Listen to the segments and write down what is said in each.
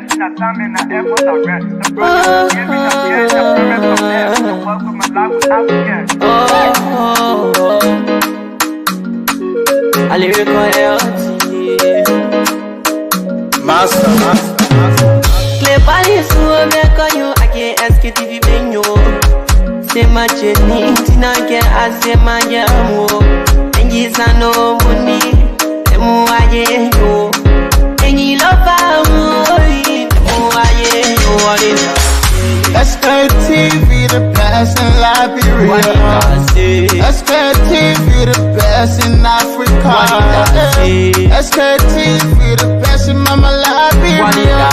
blessing that time in the airport I read. The brothers gave me the fear, the promise of death. The welcome my life without fear. I lyrical Master. Play Paris who make you I can't Sktv benyo. Say my cheni tina get I say my yamo. And you no money. Emu aye yo. And you love Sktv, the best in Liberia. Sktv, the best in Africa. Sktv, the best in Mama Liberia.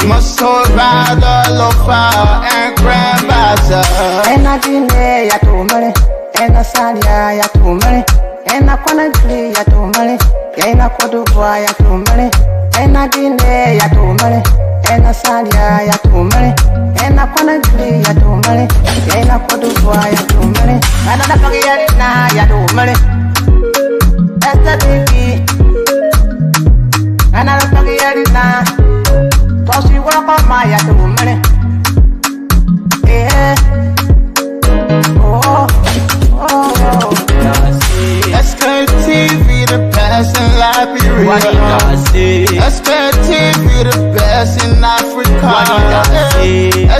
Must hold by the lofa and grandbaza. And I didn't ya to money, and I sadia ya to money, and I couldn't play ya to money, and I could do ya to money, and I didn't ya to money, and I sadia ya to money. And I couldn't play ya to money, and I could do ya to money. And I don't get it now, ya to money. That's the baby. And I don't get it now. Cause you walk on my ya to money. Yeah. Oh. Sktv, the best in Liberia. Sktv, the best in Africa.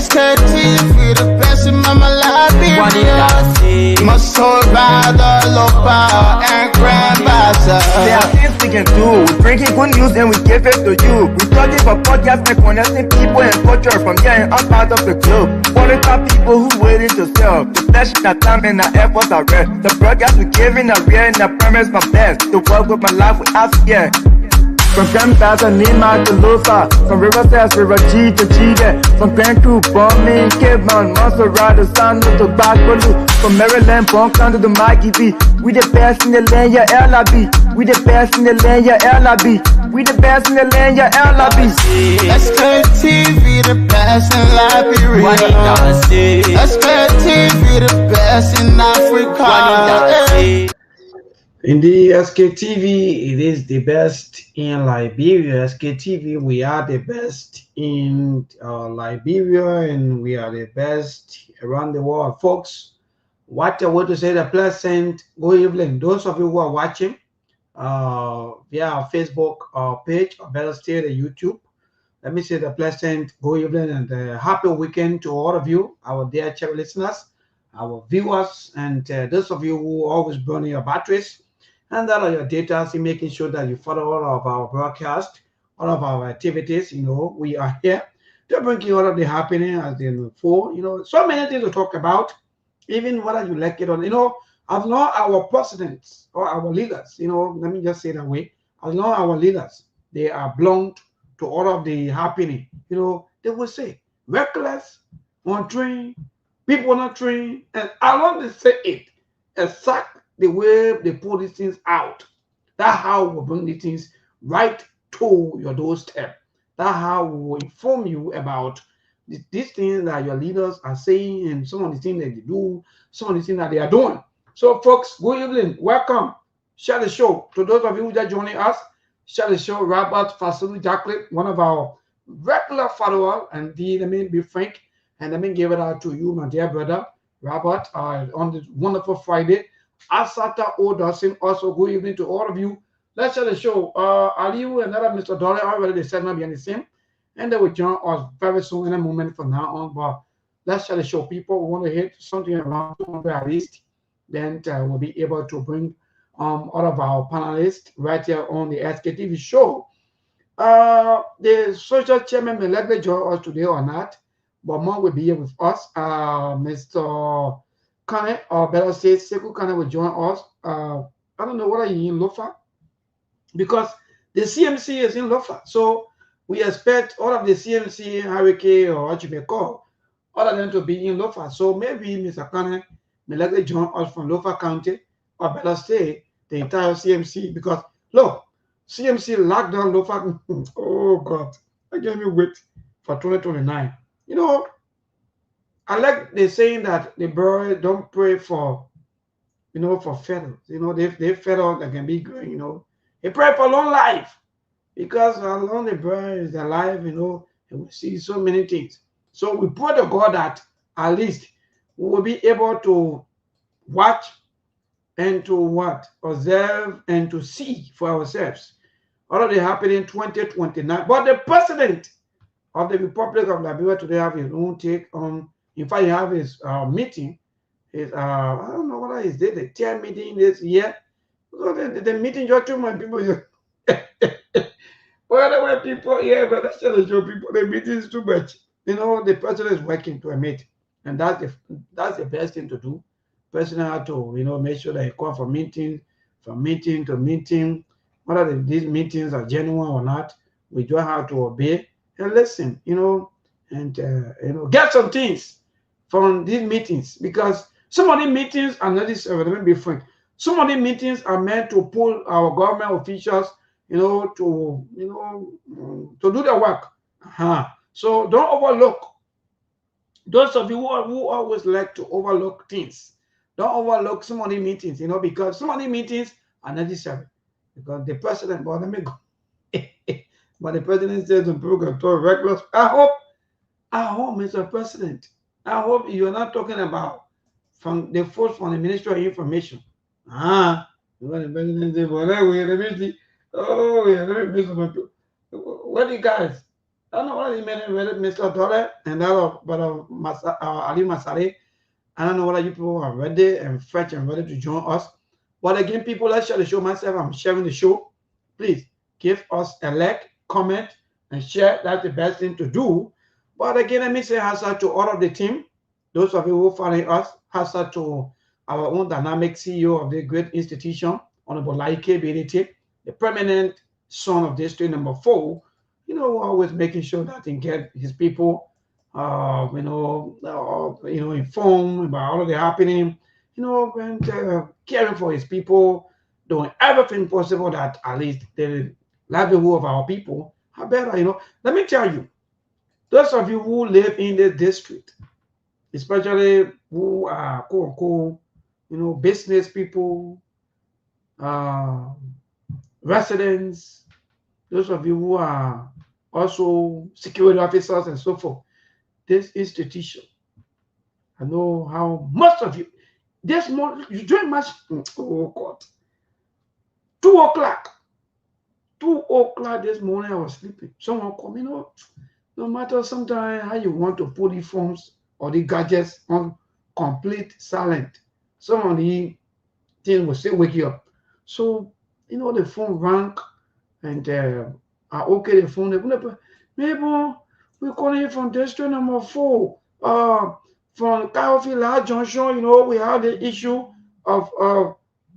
Sktv, the best in Mama Liberia. Must hold by the lofa and grandbaza. There are things we can do. We bring in good news and we give it to you. We talking about podcasts and connecting people and culture from here and out part of the globe. Qualified people who waiting to sell. The flesh that time and the efforts are red. The broadcast we giving are real and the promise my best. To work with my life without fear. From grandfather Nima to Lufa, from River Sass, River G to Chile, from Grand Crew, Bombing, Cape Mount, Monserrat, San to Bacoloo, from Maryland, Bronx to the Mikey B. We the best in the land, yeah, LIB. We the best in the land, yeah, LIB. We the best in the land, yeah, LIB. Sktv, the best in Liberia. Sktv, the best in Africa. Indeed, Sktv, it is the best in Liberia. Sktv, we are the best in Liberia, and we are the best around the world, folks. What I want to say, the pleasant good evening. Those of you who are watching via our Facebook page, or better still, the YouTube. Let me say the pleasant good evening and happy weekend to all of you, our dear channel listeners, our viewers, and those of you who always burn your batteries and that are your data, in making sure that you follow all of our broadcast, all of our activities. You know, we are here to bring you all of the happening as in before. You know, so many things to talk about, even whether you like it or, you know, as long our presidents or our leaders, you know, let me just say that way, as long our leaders, they are blunt to all of the happening, you know, they will say reckless, untrained, people not trained, and as long they say it, exact the way they pull these things out. That's how we bring these things right to your doorstep. That's how we will inform you about these things that your leaders are saying and some of the things that they do, some of the things that they are doing. So, folks, good evening. Welcome. Share the show. To those of you who are joining us, share the show. Robert Fasulu Jacqueline, one of our regular followers, and let me be frank, and let me give it out to you, my dear brother, Robert, on this wonderful Friday. Asata Odasin, also good evening to all of you. Let's share the show. Aliu and other Mr. Dollar already they said not behind the same, and they will join us very soon in a moment from now on. But let's share the show. People want to hit something around 200 at least, then we'll be able to bring all of our panelists right here on the Sktv show. The social chairman may likely join us today or not, but more will be here with us. Mr. Kane, or better say, Sekou Kane will join us. I don't know whether he's in Lofa, because the CMC is in Lofa. So we expect all of the CMC, Hurricane, or what you may call, all of them to be in Lofa. So maybe Mr. Kane may likely join us from Lofa County, or better say, the entire CMC, because look, CMC locked down Lofa. Oh God, I can't even wait for 2029. You know, I like the saying that the boy don't pray for, you know, for feathers. You know, they feather that can be green, you know. They pray for long life, because as long the boy is alive, you know, and we see so many things. So we pray to God that at least we will be able to watch and to what? Observe and to see for ourselves. Already happening in 2029. But the president of the Republic of Liberia today have his own take on, in fact, he have his meeting. His I don't know what is it, the 10 meeting this year. So the meeting just too many people. Well, the way people, yeah, but that's just show people the meeting is too much. You know, the president is working to a meeting, and that's the best thing to do. President have to, you know, make sure that he call for meeting, from meeting to meeting, whether these meetings are genuine or not. We just have to obey and listen, you know, and you know, get some things from these meetings, because some of these meetings are not this. Let me be frank. Some of these meetings are meant to pull our government officials, you know, to do their work. So don't overlook. Those of you who always like to overlook things, don't overlook some of the meetings, you know, because some of the meetings are necessary. Because the president, but let me go. But the president says some people can talk reckless. I hope, Mr. President, I hope you're not talking about from the folks from the Ministry of Information. The president said, well, let me see. Oh, yeah, let me miss some. What do you guys? I don't know what you meant with Mr. Dole and that but Ali Masari. I don't know whether you people are ready and fresh and ready to join us. But again, people, let's share the show. Myself, I'm sharing the show. Please give us a like, comment, and share. That's the best thing to do. But again, let me say hazard to all of the team. Those of you who follow us, hazard to our own dynamic CEO of the great institution, Honorable Laike Benite, the permanent son of District Number 4. You know, always making sure that he get his people, informed about all of the happening, you know, and caring for his people, doing everything possible that at least the livelihood of our people are better. You know, let me tell you, those of you who live in the district, especially who are quote unquote, you know, business people, residents, those of you who are also security officers and so forth, this institution, I know how most of you, this morning, you join much, oh God, 2 o'clock. 2 o'clock this morning, I was sleeping. Someone called me, no matter sometimes how you want to put the phones or the gadgets on complete silent, some of the things will still wake you up. So, you know, the phone rang and okay, the phone, maybe we're calling you from district number 4, from Kaiofila Junction. You know, we have the issue of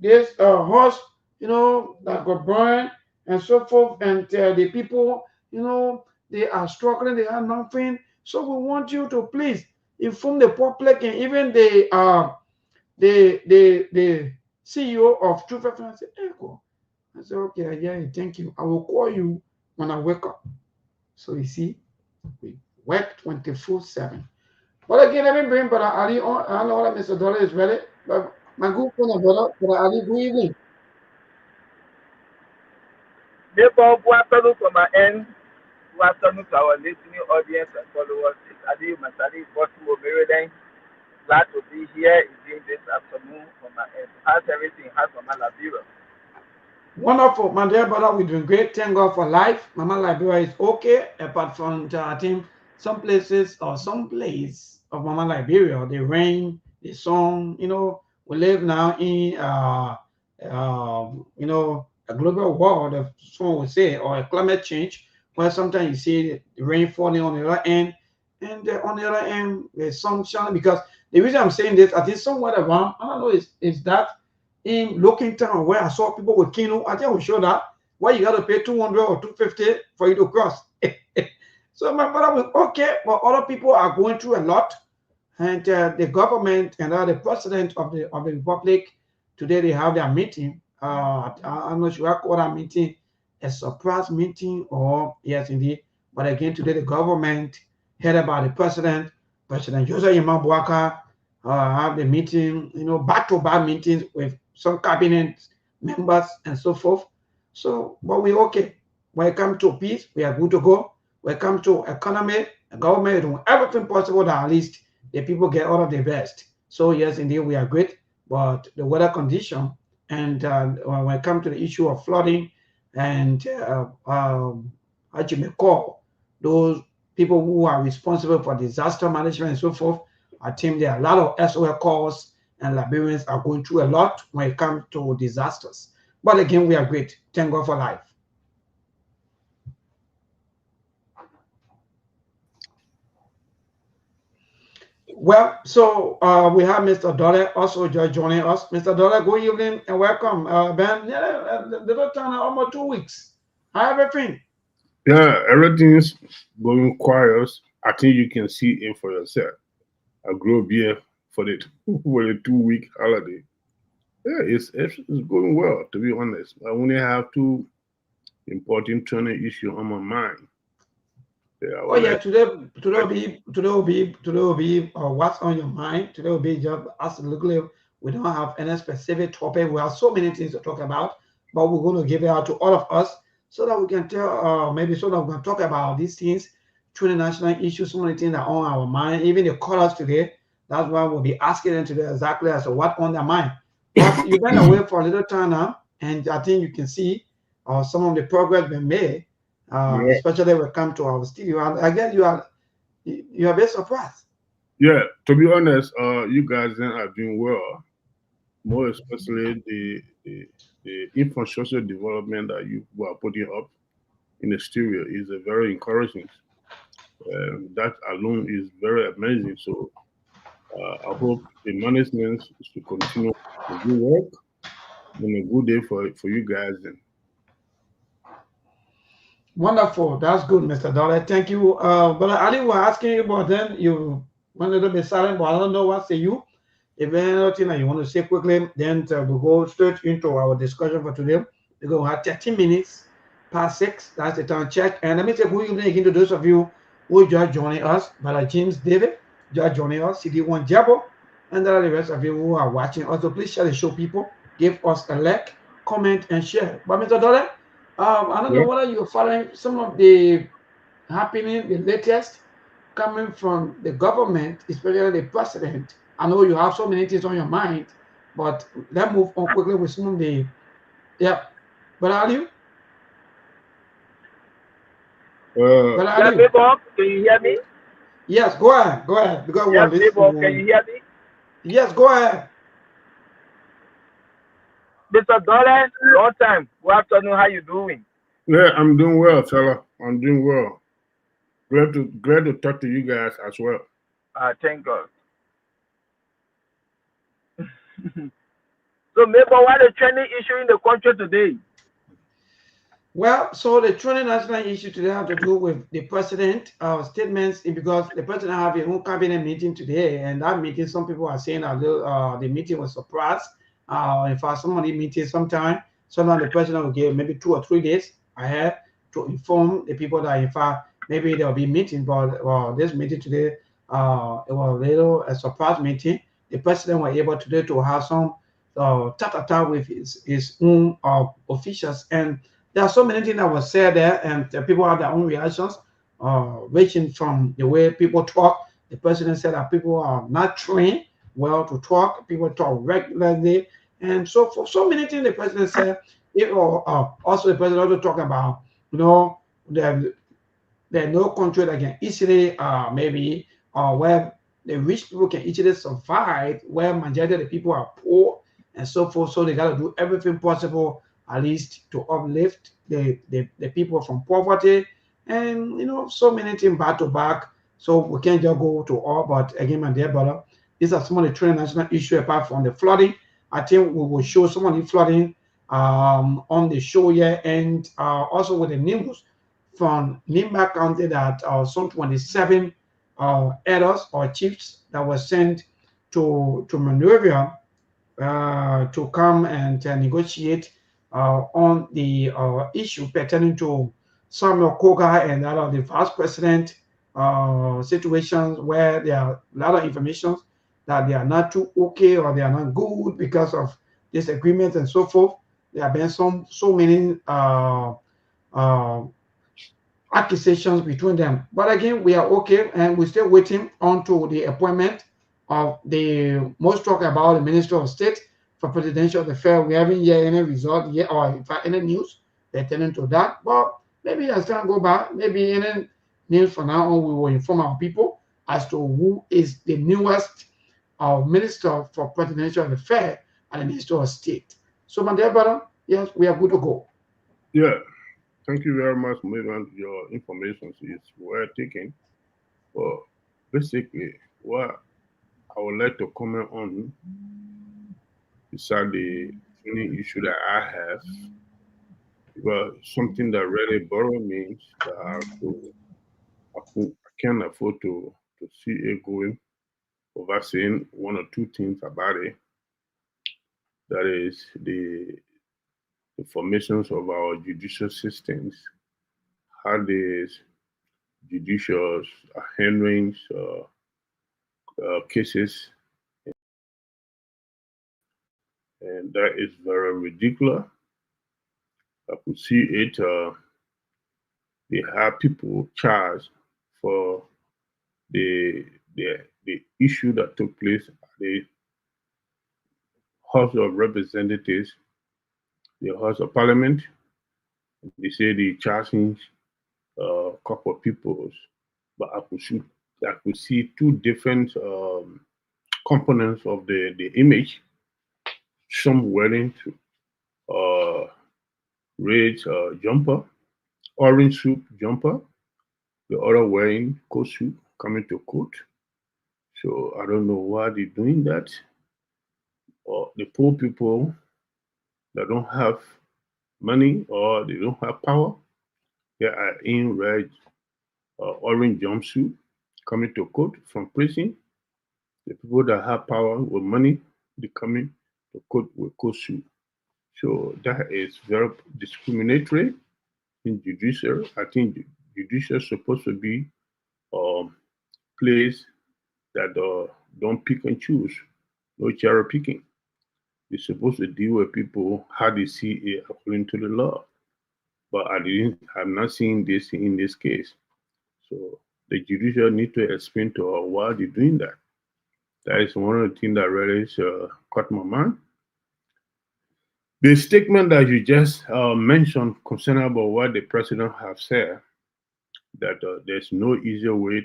this horse, you know, that got burned and so forth, and the people, you know, they are struggling, they have nothing. So we want you to please inform the public and even the CEO of True Faith. I said, Echo. I said, okay, yeah, thank you. I will call you when I wake up. So you see, we work 24/7. But again, let me bring Brother Ali on. I know that Mr. Dollar is ready, but my good friend, Brother Ali, good evening. Therefore, good afternoon from my end. Good afternoon to our listening audience and followers. It's Ali Masari, Boston Obereden. Glad to be here again this afternoon from my end. How's everything? How's Mama Liberia? Wonderful, my dear brother. We're doing great. Thank God for life. Mama Liberia is okay, apart from I think some places or some place of Mama Liberia, the rain, the sun. You know, we live now in you know, a global world, of someone would say, or a climate change, where sometimes you see the rain falling on the other end, and on the other end there's sunshine. Because the reason I'm saying this, I think somewhere around, I don't know, is that in Looking Town where I saw people with Kino, I think I will show that why you got to pay 200 or 250 for you to cross. So my brother was okay, but other people are going through a lot, and the government and the president of the republic today, they have their meeting. I'm not sure I call that meeting a surprise meeting or yes indeed, but again today the government headed by the President Joseph Imambuaka have the meeting, you know, back-to-back meetings with some cabinet members and so forth. So, but we're okay. When it comes to peace, we are good to go. when it comes to economy, the government is doing everything possible that at least the people get out of the best. So yes, indeed, we are great, but the weather condition and when it comes to the issue of flooding and as you may call those people who are responsible for disaster management and so forth, I think there are a lot of SOL calls and Liberians are going through a lot when it comes to disasters. But again, we are great. Thank God for life. Well, so we have Mr. Dole also joining us. Mr. Dole, good evening and welcome. Ben, little time, almost 2 weeks. How everything? Yeah, everything's going quiet. I think you can see it for yourself. I grew up here for the for the 2 week holiday. Yeah, it's going well, to be honest. I only have two important training issues on my mind. Yeah, Oh yeah, today will be what's on your mind. Today will be just absolutely. We don't have any specific topic. We have so many things to talk about, but we're going to give it out to all of us so that we can tell maybe so that we can talk about these things, national issues, so many things that are on our mind. Even the callers today, that's why we'll be asking them today exactly as to what on their mind. But you've been away for a little time now, and I think you can see some of the progress being made, yeah, especially when it comes to our studio. And again, you are very surprised. yeah. To be honest, you guys then are doing well. More especially the infrastructure development that you were putting up in the studio is a very encouraging. That alone is very amazing. So I hope the management should continue the good work and a good day for you guys. And Wonderful. That's good, Mr. Dollar. Thank you. But Ali was asking you about then you went a little bit silent, but I don't know what say you. If anything that you want to say quickly, then we'll go straight into our discussion for today. We're going to have 13 minutes past 6. That's the time check. And let me say good evening again to those of you who just joining us. Brother James David, just joining us. CD1 Jabo, and the rest of you who are watching. Also, please share the show, people. Give us a like, comment, and share. But Mr. Dollar, I don't know yeah, whether you're following some of the happening, the latest coming from the government, especially the president. I know you have so many things on your mind, but let's move on quickly with some of the, yeah. But are you? But are Yeah, you? Bebop, can you hear me? Yes, go ahead. Go ahead. Because Yeah, Bebop, can you hear me? Yes, go ahead. Mr. Dollar, long time. Good afternoon, how you doing? yeah, I'm doing well, fella. I'm doing well. Glad to talk to you guys as well. Thank God. So, maybe what the trending issue in the country today? Well, so the trending national issue today have to do with the president statements because the president have his own cabinet meeting today, and that meeting, some people are saying that the meeting was surprised. In fact, some of the meetings sometimes the president will give maybe 2 or 3 days ahead to inform the people that in fact maybe there will be meeting, but this meeting today it was a little a surprise meeting. The president was able today to have some tete-a-tete with his own officials, and there are so many things that were said there, and people have their own reactions, ranging from the way people talk. The president said that people are not trained well to talk. People talk regularly, and so for so many things the president said. Also, the president also talked about, there there's no country that can easily maybe where the rich people can easily survive, where majority of the people are poor and so forth. So they got to do everything possible at least to uplift the people from poverty, and so many things back to back. So we can't just go to all, but again, my dear brother, these are some of the international issues apart from the flooding. I think we will show some of the flooding on the show here, and also with the news from Nimba County that some 27 elders or chiefs that were sent to Monrovia to come and negotiate on the issue pertaining to Samuel Koga and that of the vice president situations where there are a lot of information that they are not too okay or they are not good because of disagreements and so forth. There have been so many accusations between them. But again, we are okay, and we're still waiting on to the appointment of the most talk about the Minister of State for Presidential Affairs. We haven't yet any result yet, or in fact any news pertaining to that. But maybe as time go by, maybe any news from now on, we will inform our people as to who is the newest Minister for Presidential Affairs and the Minister of State. So, my dear brother, yes, we are good to go. Yeah, thank you very much, Mayman. Your information is well taken. But basically, what I would like to comment on beside the only issue that I have, well, something that really borrow means that I can't afford to see it going over saying one or two things about it. That is the formations of our judicial systems, how these judicials are handling cases, and that is very ridiculous. I could see it. They have people charged for the the issue that took place at the House of Representatives, the House of Parliament. They say they charging a couple of people, but I could see two different components of the image. Some wearing red jumper, orange suit jumper, the other wearing coat suit coming to court. So I don't know why they're doing that. Or the poor people that don't have money or they don't have power, they are in red orange jumpsuit coming to court from prison. The people that have power with money, they coming to court with coat suit. So that is very discriminatory in judicial. I think judicial is supposed to be a place that don't pick and choose, no cherry picking. They're supposed to deal with people how they see it according to the law. But I'm not seeing this in this case. So the judicial need to explain to us why they're doing that. That is one of the things that really caught my mind. The statement that you just mentioned concerning about what the president have said, that there's no easier way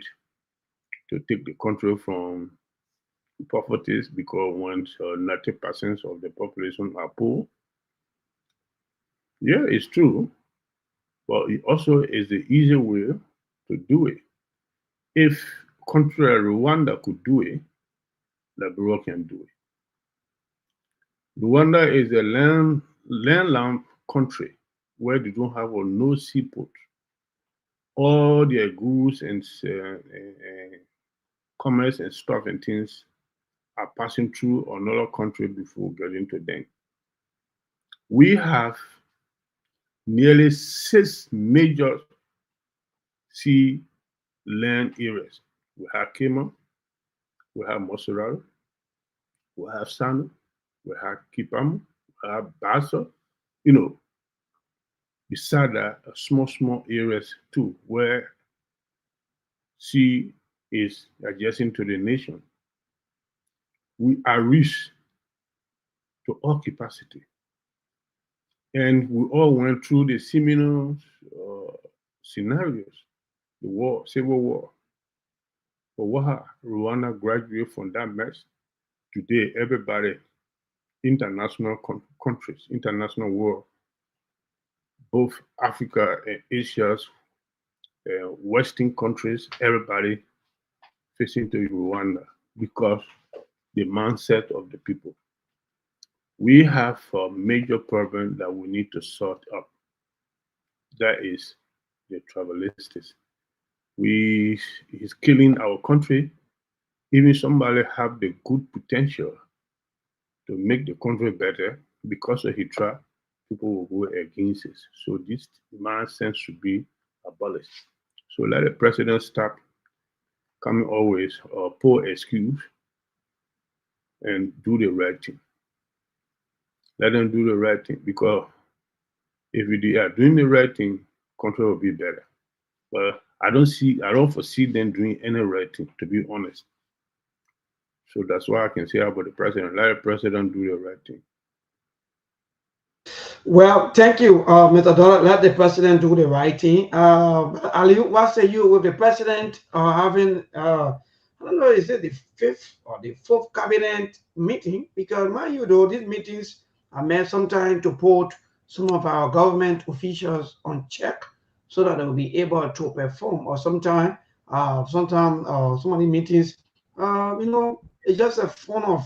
to take the control from poverty because once 90% of the population are poor. Yeah, it's true, but it also is the easier way to do it. If country like Rwanda could do it, Liberia can do it. Rwanda is a landlocked country where they don't have no seaport. All their goods and commerce and stuff and things are passing through another country before getting to them. We have nearly 6 major sea land areas. We have Kema, we have Mosuraro, we have Sanu, we have Kipamu, we have Basa, beside that, small areas too, where sea is adjacent to the nation. We are rich to all capacity. And we all went through the similar scenarios, the war, civil war. But what Rwanda graduated from that mess? Today, everybody, international countries, international world, both Africa and Asia's Western countries, everybody facing to Rwanda because the mindset of the people. We have a major problem that we need to sort out. That is the tribalists. He's killing our country. Even somebody have the good potential to make the country better because of his try, people will go against it. So this mindset should be abolished. So let the president stop coming always poor excuse and do the right thing. Let them do the right thing because if they are doing the right thing, country will be better. But I don't foresee them doing any right thing, to be honest. So that's why I can say about the president. Let the president do the right thing. Well, thank you, Mr. Donald. Let the president do the right thing. Ali, what say you with the president having, I don't know, is it the fifth or the fourth cabinet meeting? Because, mind you, though, these meetings are meant sometimes to put some of our government officials on check so that they will be able to perform. Or sometimes some of the meetings, it's just a form of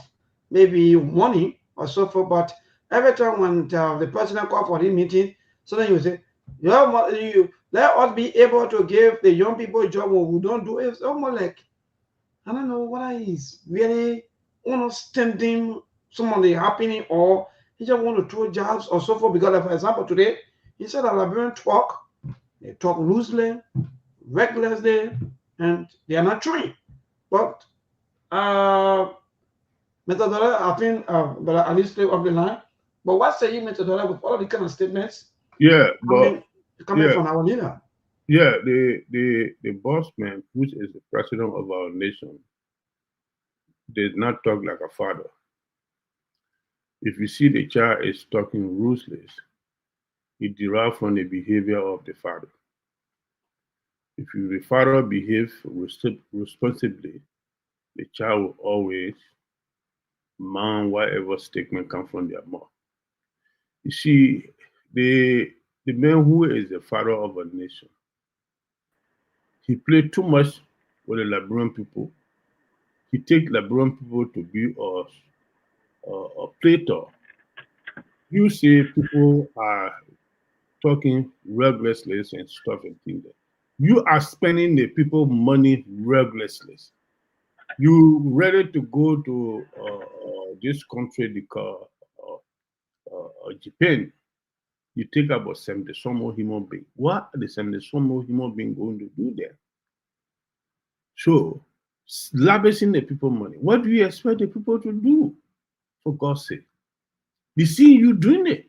maybe money or so forth. But every time when the president call for the meeting, so then you say, you let us be able to give the young people a job when we don't do it. It's almost like I don't know what is really understanding some of the happening or he just want to throw jobs or so forth. Because like, for example, today he said that Liberian talk, they talk loosely, recklessly, and they are not trained. But Mr. Dollar, I think, but at least stay off the line. But what say you, Mr. Dollar, with all the kind of statements Yeah, but coming coming yeah, from our leader? yeah, the boss man, which is the president of our nation, did not talk like a father. If you see the child is talking ruthless, it derives from the behavior of the father. If you the father behave responsibly, the child will always mind whatever statement comes from their mouth. You see, the man who is the father of a nation, he played too much with the Liberian people. He take Liberian people to be a plater. You see, people are talking recklessly and stuff and things. You are spending the people money recklessly. You ready to go to this country they call Japan. You take about 70 some more human being. What are the 70 some more human being going to do there? So, lavishing the people money. What do you expect the people to do? For God's sake, they see you doing it.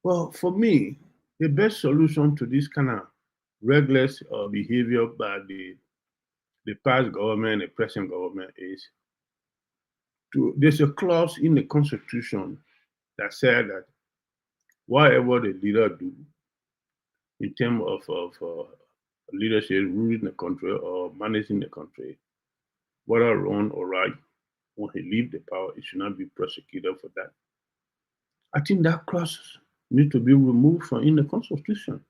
Well, for me, the best solution to this kind of reckless behavior by the past government, the present government is there's a clause in the constitution that said that whatever the leader do in terms of leadership, ruling the country or managing the country, whether wrong or right, when he leave the power, he should not be prosecuted for that. I think that clause need to be removed from in the constitution.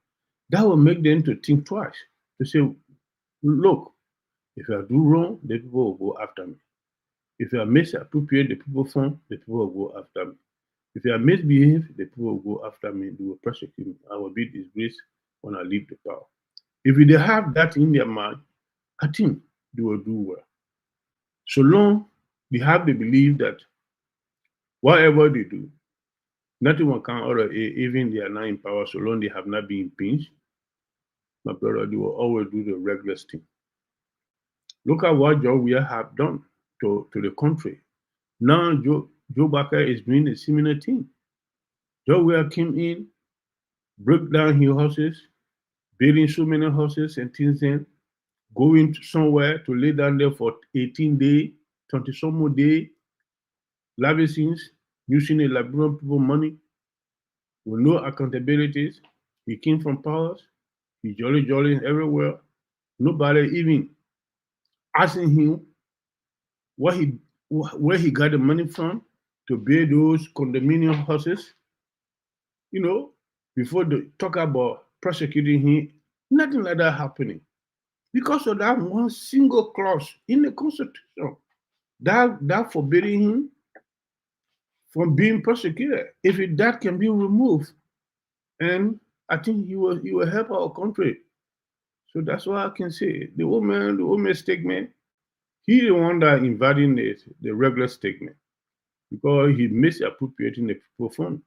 That will make them to think twice. To say, look, if I do wrong, the people will go after me. If I misappropriate the people fund, the people will go after me. If I misbehave, the people will go after me. They will persecute me. I will be disgraced when I leave the power. If they have that in their mind, I think they will do well. So long they have the belief that whatever they do, nothing will come out of it, even they are not in power, so long they have not been impinged. My brother, they will always do the regular thing. Look at what Joe Weir have done to the country. Now Joe Barker is doing a similar thing. Joe Weir came in, broke down his horses, building so many horses and things then, going somewhere to lay down there for 18 days, 20 some more days, lavishing, using the Liberian people money with no accountabilities. He came from powers, he jolly everywhere. Nobody even asking him what he where he got the money from to build those condominium houses. You know, before they talk about prosecuting him, nothing like that happening because of that one single clause in the constitution that forbidding him from being prosecuted. If that can be removed, and I think he will help our country. So that's what I can say. The woman statement, he the one that invading the regular statement because he misappropriating the people fund.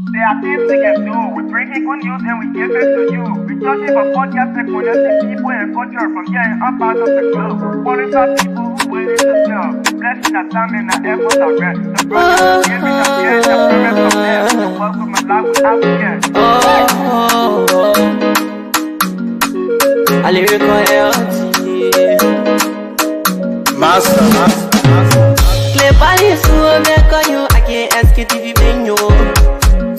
There are things we can do. We bring in good news and we give it to you. We talk about podcasts and connecting people and culture from here and up out of the globe. Monitor people who waiting to sell. Blessing that time and the efforts are rest. The brothers are giving us here and the parents of them. The work with my life without again. A lyrical healthy. Master. Cleverly, so make you I can't ask it if you been you.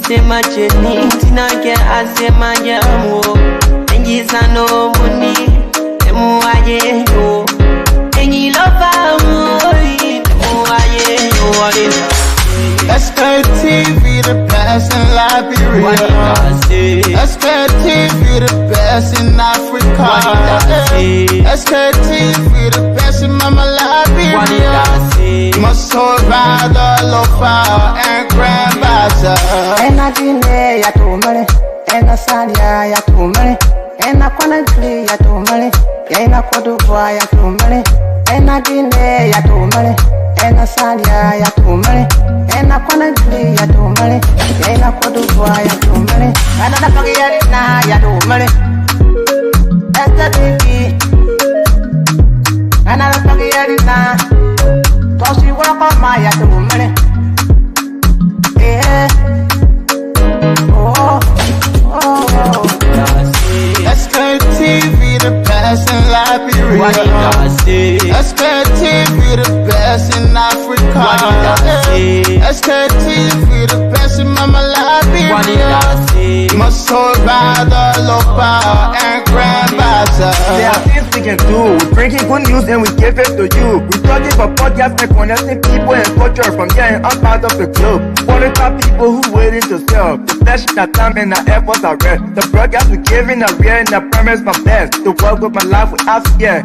Say my journey, Tina can I say my yamu. And yes, I know money, and more I know. And you love our money, more I know. Sktv, the best in Liberia. Sktv, the best in Africa. Sktv, the best in Mama Liberia. Muscle rather lofa and grandbaza. And I dine ya to money, and I salia ya to money, and I wanna play ya to money, and I could do ya to money, and I dine ya to money, and I salia ya to money, and I wanna play ya to money, and I could do ya to money, and I forget na ya to money. That's the baby, and I forget it now. Cause you walk on my ya to money. Yeah. Sktv, the best in Liberia. Sktv, the best in Africa. Sktv, the best in Mama Liberia. Muscle rather lopa and grandbaza. There are things we can do. We bring in good news and we give it to you. We talking about podcasts and connecting people and culture from here and up out of the globe. Monitor people who waiting to sell. The blessing that time and the efforts are rest. The broadcast we giving a real and the promise my best. To work with my life without fear.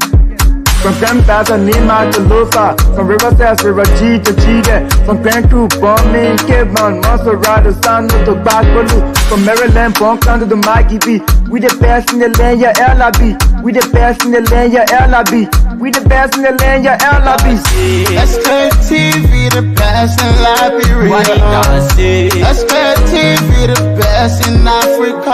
From Grandfather Nima to Lufa, from Riverside to Raji to Chide, from Grand Crew, Bombing, Cape Mount, Montserrat, San to Backwalu, from Maryland, Bonk to the Mikey B. We the best in the land, yeah, LIB. We the best in the land, yeah, LIB. We the best in the land, yeah, LIB. Sktv, the best in Liberia. Sktv, the best in Africa.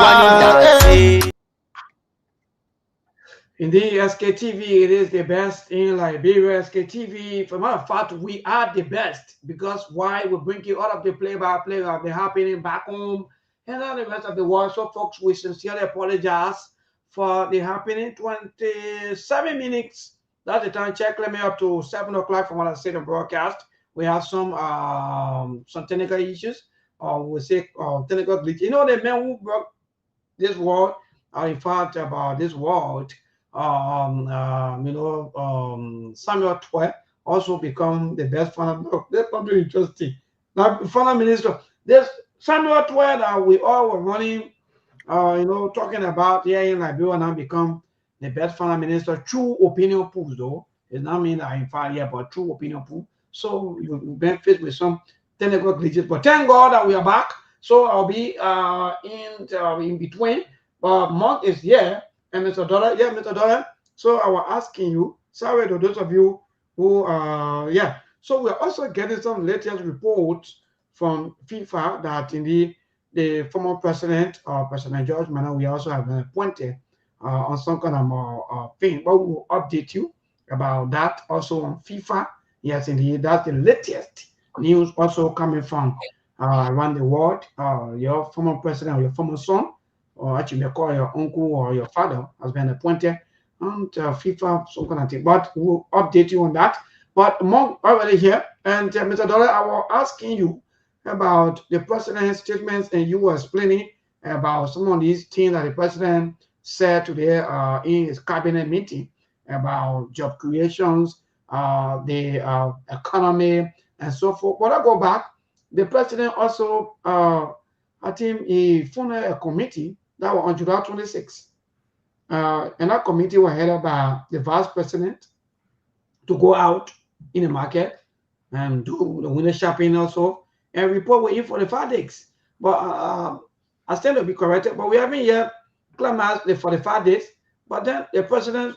Indeed, Sktv, it is the best in Liberia. Sktv, for matter of fact, we are the best because why? We bring you all of the play-by-play of the happening back home and all the rest of the world. So, folks, we sincerely apologize for the happening. 27 minutes. That's the time check. Let me up to 7 o'clock from what I said in broadcast. We have some technical issues, or we say technical glitch. You know, the men who broke this world, in fact, about this world. Samuel Twe also become the best final. That's something interesting. Now, final minister, this Samuel Twe that we all were running, talking about here in Liberia now become the best final minister. True opinion polls, though, it not mean that in fact here, but true opinion poll. So you've been faced with some technical glitches, but thank God that we are back. So I'll be in between. But Monk is here. And Mr. Dollar, yeah, Mr. Dollar. So I was asking you, sorry to those of you who, So we're also getting some latest reports from FIFA that indeed the former president, President George Manneh, we also have been appointed on some kind of thing. But we will update you about that also on FIFA. Yes, indeed, that's the latest news also coming from around the world. Your former president or your former son, or actually may call your uncle or your father, has been appointed and FIFA, some kind of thing. But we'll update you on that. But Monk already here, and Mr. Dollar, I was asking you about the president's statements, and you were explaining about some of these things that the president said today in his cabinet meeting about job creations, the economy, and so forth. But I go back, the president also, I think he formed a committee that was on July 26th. And that committee was headed by the vice president to go out in the market and do the window shopping also and report within 45 days. But I stand to be corrected, but we haven't yet claimed the 45 days. But then the president,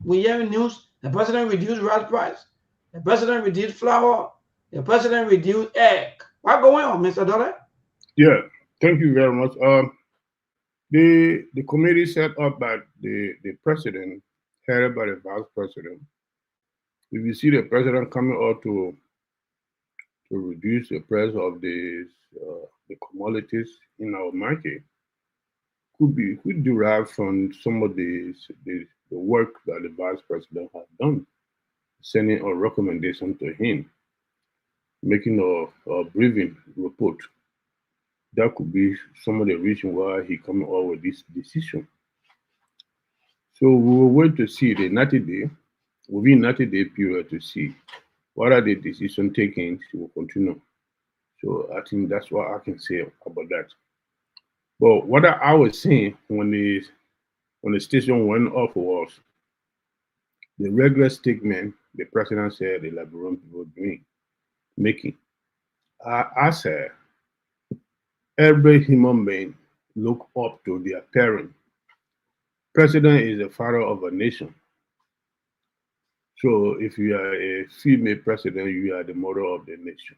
we hear news, the president reduced rice price, the president reduced flour, the president reduced egg. What's going on, Mr. Dollar? Yeah. Thank you very much. The committee set up by the president, headed by the vice president. If you see the president coming out to reduce the price of the commodities in our market, could derive from some of the work that the vice president has done, sending a recommendation to him, making a briefing report. That could be some of the reason why he coming out with this decision. So we will wait to see the 90 day, within 90-day period to see what are the decision taken will continue. So I think that's what I can say about that. But what I was saying when the station went off was the regular statement the president said the Liberian people making. I said every human being look up to their parent. President is the father of a nation. So if you are a female president, you are the mother of the nation.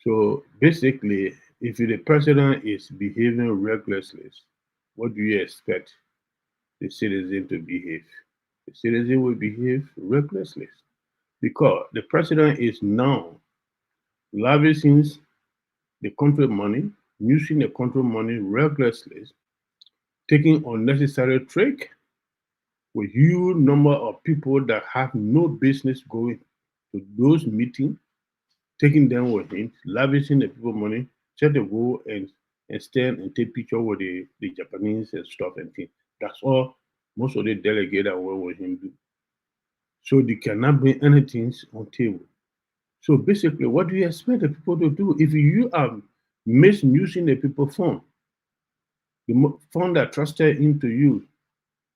So basically, if the president is behaving recklessly, what do you expect the citizen to behave? The citizen will behave recklessly because the president is now lavishing the country money, using the country money recklessly, taking unnecessary trick with huge number of people that have no business going to those meetings, taking them with him, lavishing the people money, just to go and stand and take picture with the Japanese and stuff and things. That's all most of the delegates that were with him do. So they cannot bring anything on table. So basically, what do you expect the people to do if you are misusing the people fund? The fund that trusted into you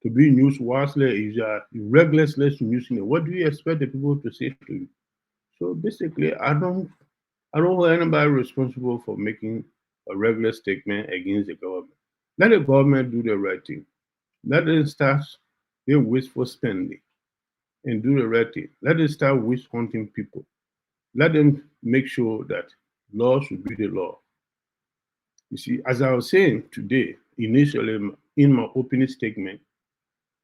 to be used wisely is recklessly using it. What do you expect the people to say to you? So basically, I don't hold anybody responsible for making a regular statement against the government. Let the government do the right thing. Let them start their wasteful spending and do the right thing. Let them start waste hunting people. Let them make sure that law should be the law. You see, as I was saying today, initially in my opening statement,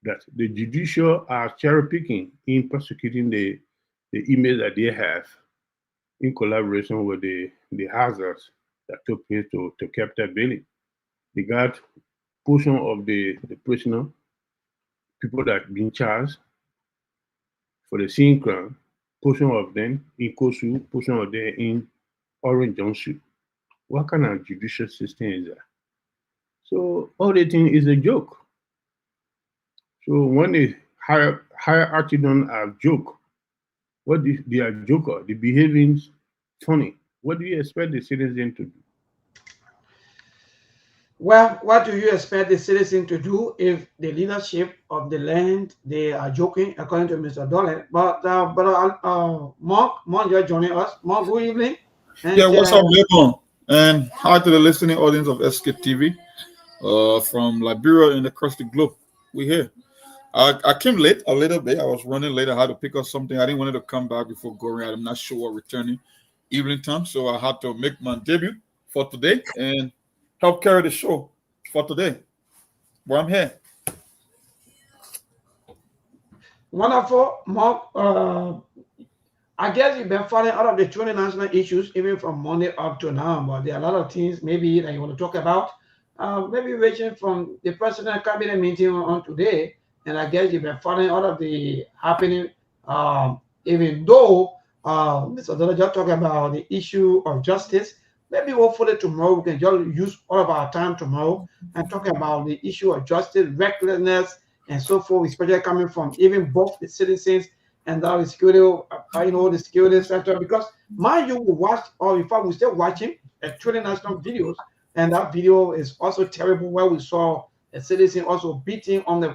that the judicial are cherry picking in prosecuting the emails that they have in collaboration with the hazards that took place to capture Bailey. They got portion of the prisoner, people that been charged for the same crime, portion of them in Kosu, portion of them in Orange Junction. What kind of judicial system is that? So all the thing is a joke. So when the hierarchy don't have joke, what they are joker, the behaving funny. What do you expect the citizen to do? Well, what do you expect the citizen to do if the leadership of the land they are joking, according to Mr. Dollar? But Mark, you're joining us. Mark, good evening. And, yeah, what's up, Lebron? And hi to the listening audience of Sktv from Liberia and across the globe. We're here. I came late a little bit. I was running late. I had to pick up something. I didn't want to come back before going out. I'm not sure what returning evening time, so I had to make my debut for today and help carry the show for today. But I'm here. Wonderful, Mark. I guess you've been following all of the 20 national issues, even from Monday up to now. But there are a lot of things maybe that you want to talk about. Maybe ranging from the president cabinet meeting on today. And I guess you've been following all of the happening, even though Mr. Dollar just talked about the issue of justice. Maybe hopefully tomorrow we can just use all of our time tomorrow and talk about the issue of justice, recklessness, and so forth, especially coming from even both the citizens and the security, the security sector. Because mind you, we watched, or in fact, we're still watching a 20 national videos, and that video is also terrible, where we saw a citizen also beating on the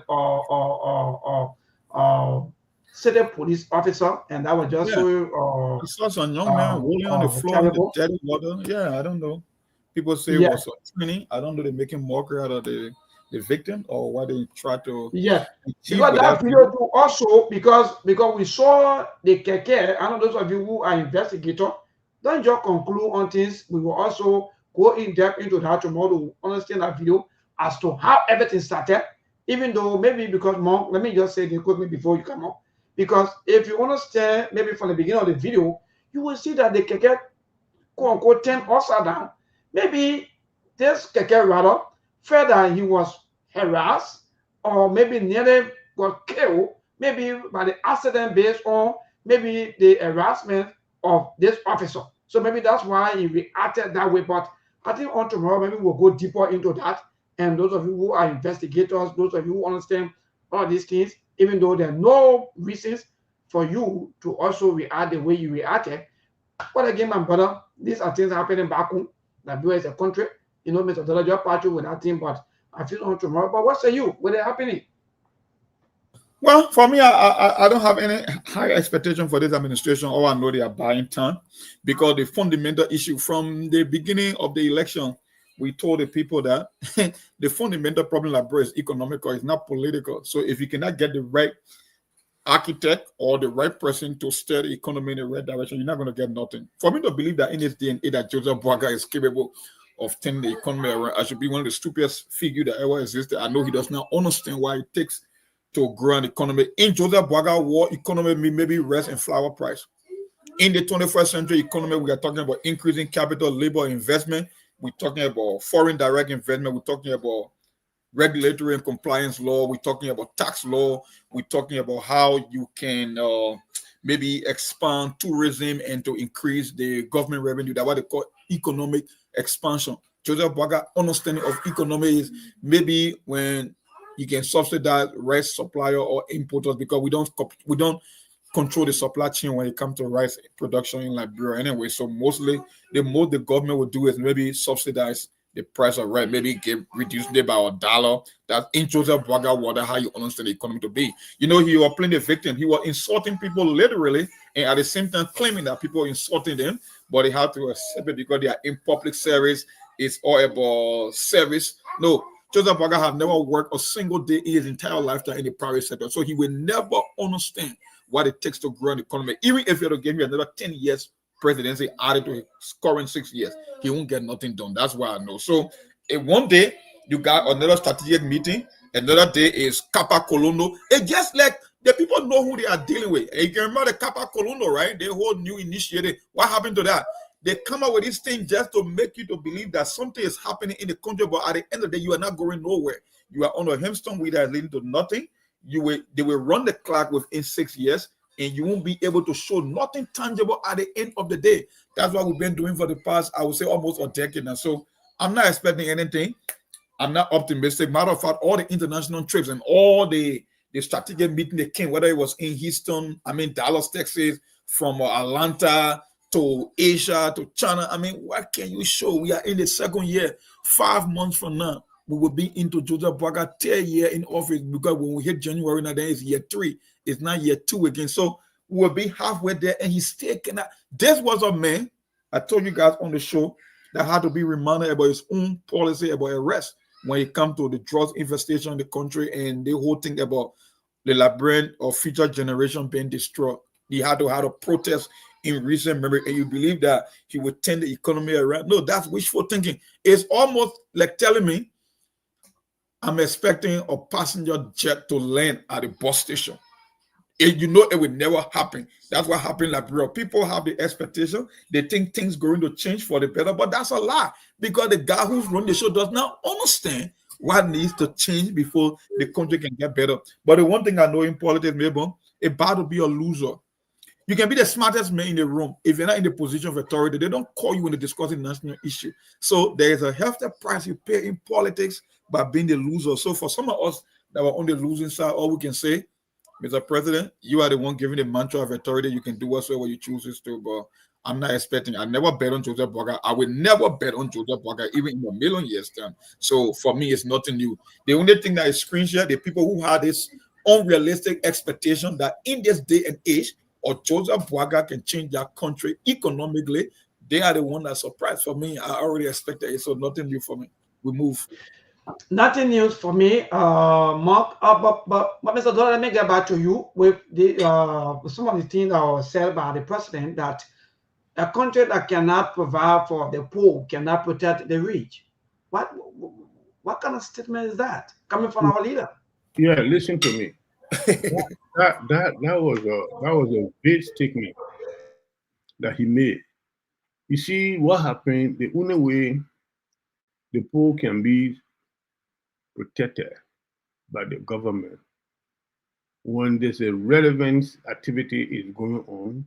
city police officer, and that was just so. I saw some young man rolling on the floor in the dirty water. Yeah, I don't know. People say it was a training. I don't know. They're making mockery out of the victim, or why they try to. Yeah, because that video too also because we saw the keke. I know those of you who are investigators don't just conclude on things. We will also go in depth into that tomorrow to understand that video as to how everything started. Even though maybe because Monk, let me just say this quickly before you come up. Because if you understand maybe from the beginning of the video, you will see that the keke quote unquote turn upside down. Maybe this keke rather felt that he was harassed or maybe nearly got killed, maybe by the accident based on maybe the harassment of this officer. So maybe that's why he reacted that way. But I think on tomorrow, maybe we'll go deeper into that. And those of you who are investigators, those of you who understand all these things, even though there are no reasons for you to also react the way you reacted. But again, my brother, these are things happening back home. Liberia is a country. You know, Mr. Dollar, you're part with that thing, but I feel on tomorrow. But what say you? What is happening? Well, for me, I don't have any high expectation for this administration. All I know they are buying time because the fundamental issue from the beginning of the election, we told the people that the fundamental problem in Liberia is economical, it's not political. So if you cannot get the right architect or the right person to steer the economy in the right direction, you're not going to get nothing. For me to believe that in this day and age that Joseph Boaga is capable of turning the economy around, I should be one of the stupidest figures that ever existed. I know he does not understand why it takes to grow an economy. In Joseph Boaga war economy maybe rest in flour price. In the 21st century economy, we are talking about increasing capital, labor, investment. We're talking about foreign direct investment. We're talking about regulatory and compliance law. We're talking about tax law. We're talking about how you can maybe expand tourism and to increase the government revenue. That's what they call economic expansion. Joseph Boaga understanding of economy is maybe when you can subsidize rice supplier or importers because we don't control the supply chain when it comes to rice production in Liberia anyway. So mostly the most the government would do is maybe subsidize the price of rice, maybe reduce it by $1. That in Joseph Boaga water how you understand the economy to be. You know, he was playing the victim. He was insulting people literally and at the same time claiming that people were insulting them, but he had to accept it because they are in public service. It's all about service. No, Joseph Boaga have never worked a single day in his entire lifetime in the private sector. So he will never understand what it takes to grow an economy. Even if you give me another 10 years presidency added to his current 6 years, he won't get nothing done. That's why I know. So one day you got another strategic meeting, another day is Kappa Colono. It's just like the people know who they are dealing with. And you can remember the Kappa Colono, right? The whole new initiative. What happened to that? They come up with this thing just to make you to believe that something is happening in the country, but at the end of the day, you are not going nowhere. You are on a hamstone wheel that is leading to nothing. They will run the clock within 6 years, and you won't be able to show nothing tangible at the end of the day. That's what we've been doing for the past, I would say, almost a decade now. So I'm not expecting anything. I'm not optimistic. Matter of fact, all the international trips and all the strategic meeting they came, whether it was in Houston, Dallas, Texas, from Atlanta to Asia to China. What can you show? We are in the second year. 5 months from now, we will be into Joseph Boaga 10 year in office, because when we hit January now, then it's year 3. It's not year 2 again. So we'll be halfway there, and he's still cannot. This was a man, I told you guys on the show, that had to be reminded about his own policy about arrest when it comes to the drugs infestation in the country and the whole thing about the Liberian or future generation being destroyed. He had to have a protest in recent memory, and you believe that he would turn the economy around. No, that's wishful thinking. It's almost like telling me I'm expecting a passenger jet to land at a bus station. You know it will never happen. That's what happened in Liberia. People have the expectation. They think things going to change for the better, but that's a lie, because the guy who's running the show does not understand what needs to change before the country can get better. But the one thing I know in politics, maybe, it's bad to be a loser. You can be the smartest man in the room. If you're not in the position of authority, they don't call you when they're discussing national issue. So there is a hefty price you pay in politics by being the loser. So for some of us that were on the losing side, all we can say, Mr. President, you are the one giving the mantra of authority. You can do whatsoever you choose to, but I'm not expecting. I never bet on Joseph Boaga. I will never bet on Joseph Boaga, even in a million years' time. So for me, it's nothing new. The only thing that is screen share, the people who had this unrealistic expectation that in this day and age, or Joseph Boaga can change their country economically, they are the one that surprised. For me, I already expected it, so nothing new for me. We move. Nothing new for me, Mark. But Mr. Dollar, let me get back to you with the some of the things that were said by the president, that A country that cannot provide for the poor cannot protect the rich. What kind of statement is that coming from our leader? Yeah, listen to me. That was a big statement that he made. You see what happened, the only way the poor can be protected by the government when there's a relevant activity is going on,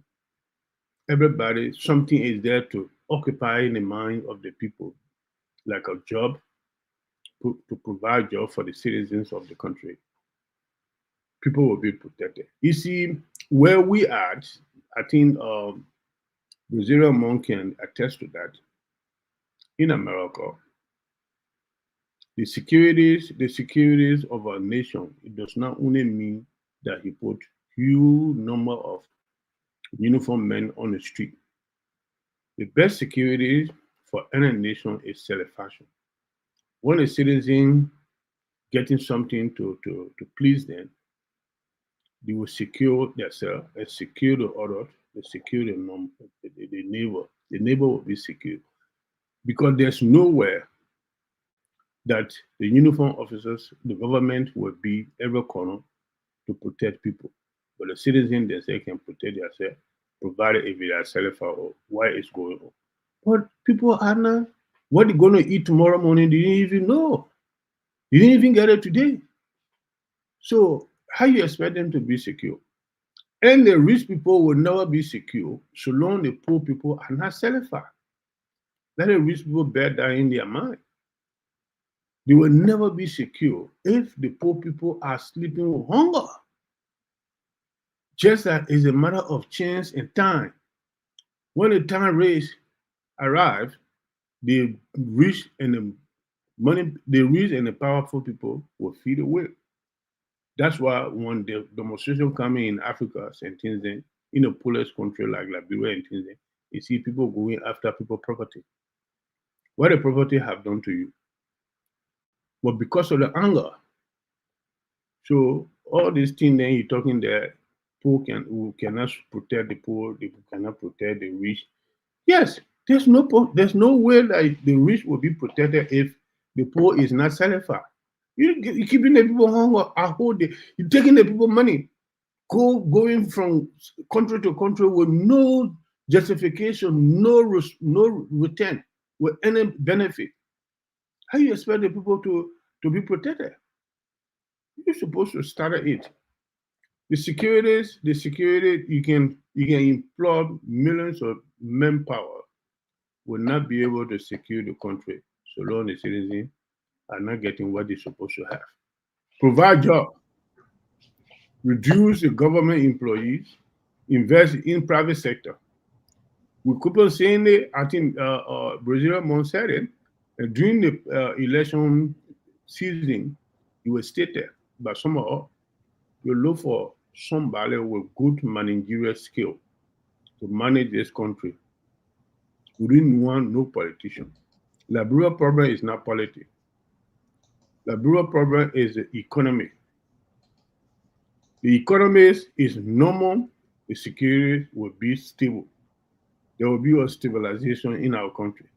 everybody, something is there to occupy the mind of the people, like a job, to provide job for the citizens of the country. People will be protected. You see, where we are, I think Brazilian monk can attest to that. In America, the securities of our nation, it does not only mean that he put huge number of uniformed men on the street. The best security for any nation is satisfaction. When a citizen getting something to please them, they will secure themselves and secure the others, they secure the neighbor. The neighbor will be secure. Because there's nowhere that the uniform officers, the government will be every corner to protect people. But the citizen themselves can protect themselves, provided if they are selling or why it's going on. But people are not, what they're going to eat tomorrow morning, they didn't even know. They didn't even get it today. So how you expect them to be secure? And the rich people will never be secure so long the poor people are not satisfied. Let the rich people bear that in their mind. They will never be secure if the poor people are sleeping with hunger. Just that it's a matter of chance and time. When the time race arrives, the rich and the powerful people will feed away. That's why when the demonstration coming in Africa and things then, in a poorest country like Liberia and things then, you see people going after people's property. What the property have done to you? But because of the anger, so all these things then you're talking there, who cannot protect the poor, they cannot protect the rich. Yes, there's no way that the rich will be protected if the poor is not satisfied. You're keeping the people hunger a whole day. You're taking the people money, going from country to country with no justification, no return, with any benefit. How you expect the people to be protected? You're supposed to start it. The security you can employ millions of manpower will not be able to secure the country so long the citizens are not getting what they're supposed to have. Provide job, reduce the government employees, invest in private sector. We keep on saying it. I think Brazilian Mon said it. During the election season, it was stated by some of us, you look for somebody with good managerial skill to manage this country. We didn't want no politician. Liberia problem is not politics. Liberia problem is the economy. The economy is normal, the security will be stable. There will be a stabilization in our country.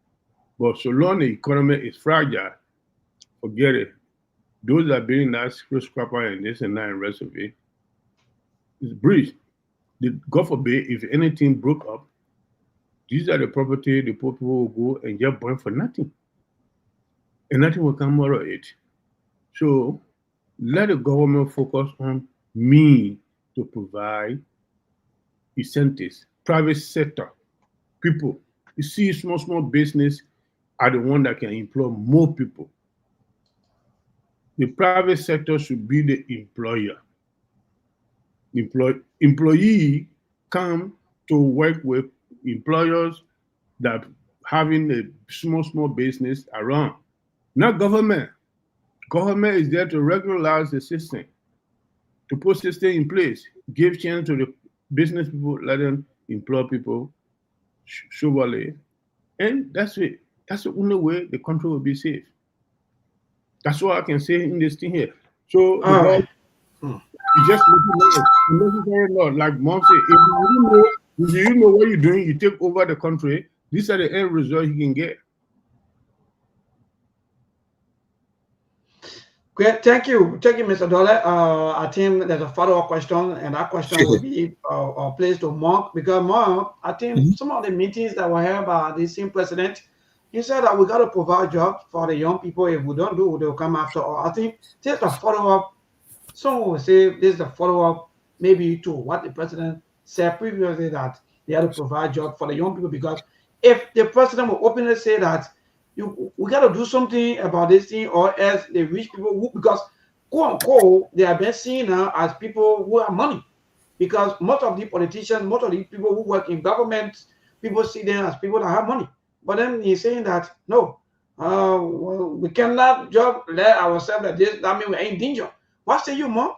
But so long the economy is fragile, forget it. Those that are building that skyscraper and this and that and rest of it, it's breach. God forbid, if anything broke up, these are the property the poor people will go and just burn for nothing. And nothing will come out of it. So let the government focus on me to provide incentives. Private sector, people. You see, small business are the one that can employ more people. The private sector should be the employer. Employee come to work with employers that having a small business around. Not government. Government is there to regularize the system, to put system in place, give chance to the business people, let them employ people, surely, and that's it. That's the only way the country will be safe. That's what I can say in this thing here. So the All right. you just unnecessary law, like Mom said, if you really know Do you know what you're doing? You take over the country. These are the end results you can get. Great, thank you, Mr. Dollar. I think there's a follow-up question, and that question will be placed to Mark, because Mark, I think some of the meetings that were held by the same president, he said that we got to provide jobs for the young people. If we don't do, they'll come after. Or I think this is a follow-up. Some will say this is a follow-up, maybe to what the president said previously, that they had to provide jobs for the young people. Because if the president will openly say that we got to do something about this thing, or else the rich people who, because quote unquote, they are been seen now as people who have money, because most of the politicians, most of the people who work in government, people see them as people that have money. But then he's saying that no, well, we cannot just let ourselves like this. That means we're in danger. What say you, Mark?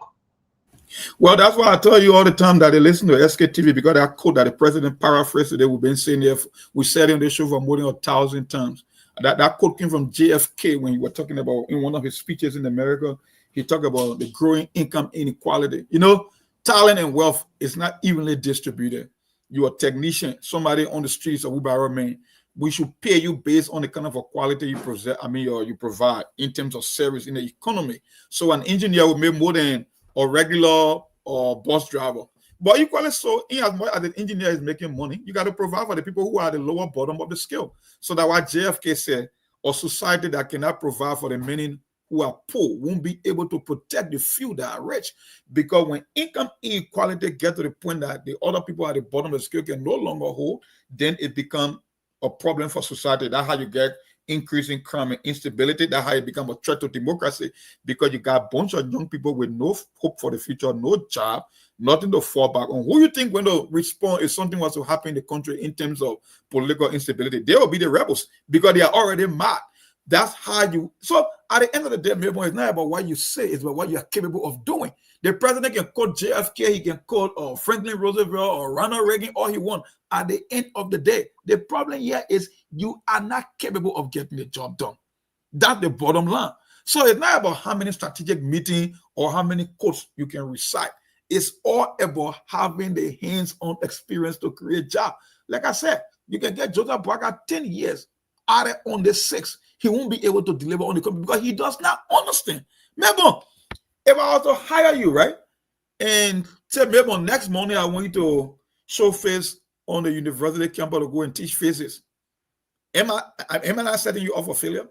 Well, that's why I tell you all the time that they listen to Sktv, because that quote that the president paraphrased, they we've been saying there. We said in the show for more than 1,000 times. That quote came from JFK when he was talking about, in one of his speeches in America, he talked about the growing income inequality. You know, talent and wealth is not evenly distributed. You're a technician, somebody on the streets of wheelbarrow man. We should pay you based on the kind of a quality you present, you provide in terms of service in the economy. So an engineer will make more than a regular or bus driver. But equally so, in as much as an engineer is making money, you got to provide for the people who are at the lower bottom of the scale. So that's why JFK said, a society that cannot provide for the many who are poor won't be able to protect the few that are rich. Because when income inequality gets to the point that the other people at the bottom of the scale can no longer hold, then it becomes a problem for society. That's how you get increasing crime and instability. That's how it becomes a threat to democracy, because you got a bunch of young people with no hope for the future, no job, nothing to fall back on. Who you think when to respond if something was to happen in the country in terms of political instability? They will be the rebels, because they are already mad. That's how you. So at the end of the day, it's not about what you say, it's about what you are capable of doing. The president can quote JFK, he can quote Franklin Roosevelt or Ronald Reagan, all he wants. At the end of the day, the problem here is you are not capable of getting the job done. That's the bottom line. So it's not about how many strategic meetings or how many quotes you can recite. It's all about having the hands-on experience to create jobs. Like I said, you can get Joseph Boakai 10 years out on the 6th. He won't be able to deliver on the company because he does not understand. Remember, if I was to hire you, right, and say, maybe next morning I want you to show face on the university campus to go and teach physics, am I not setting you up for failure?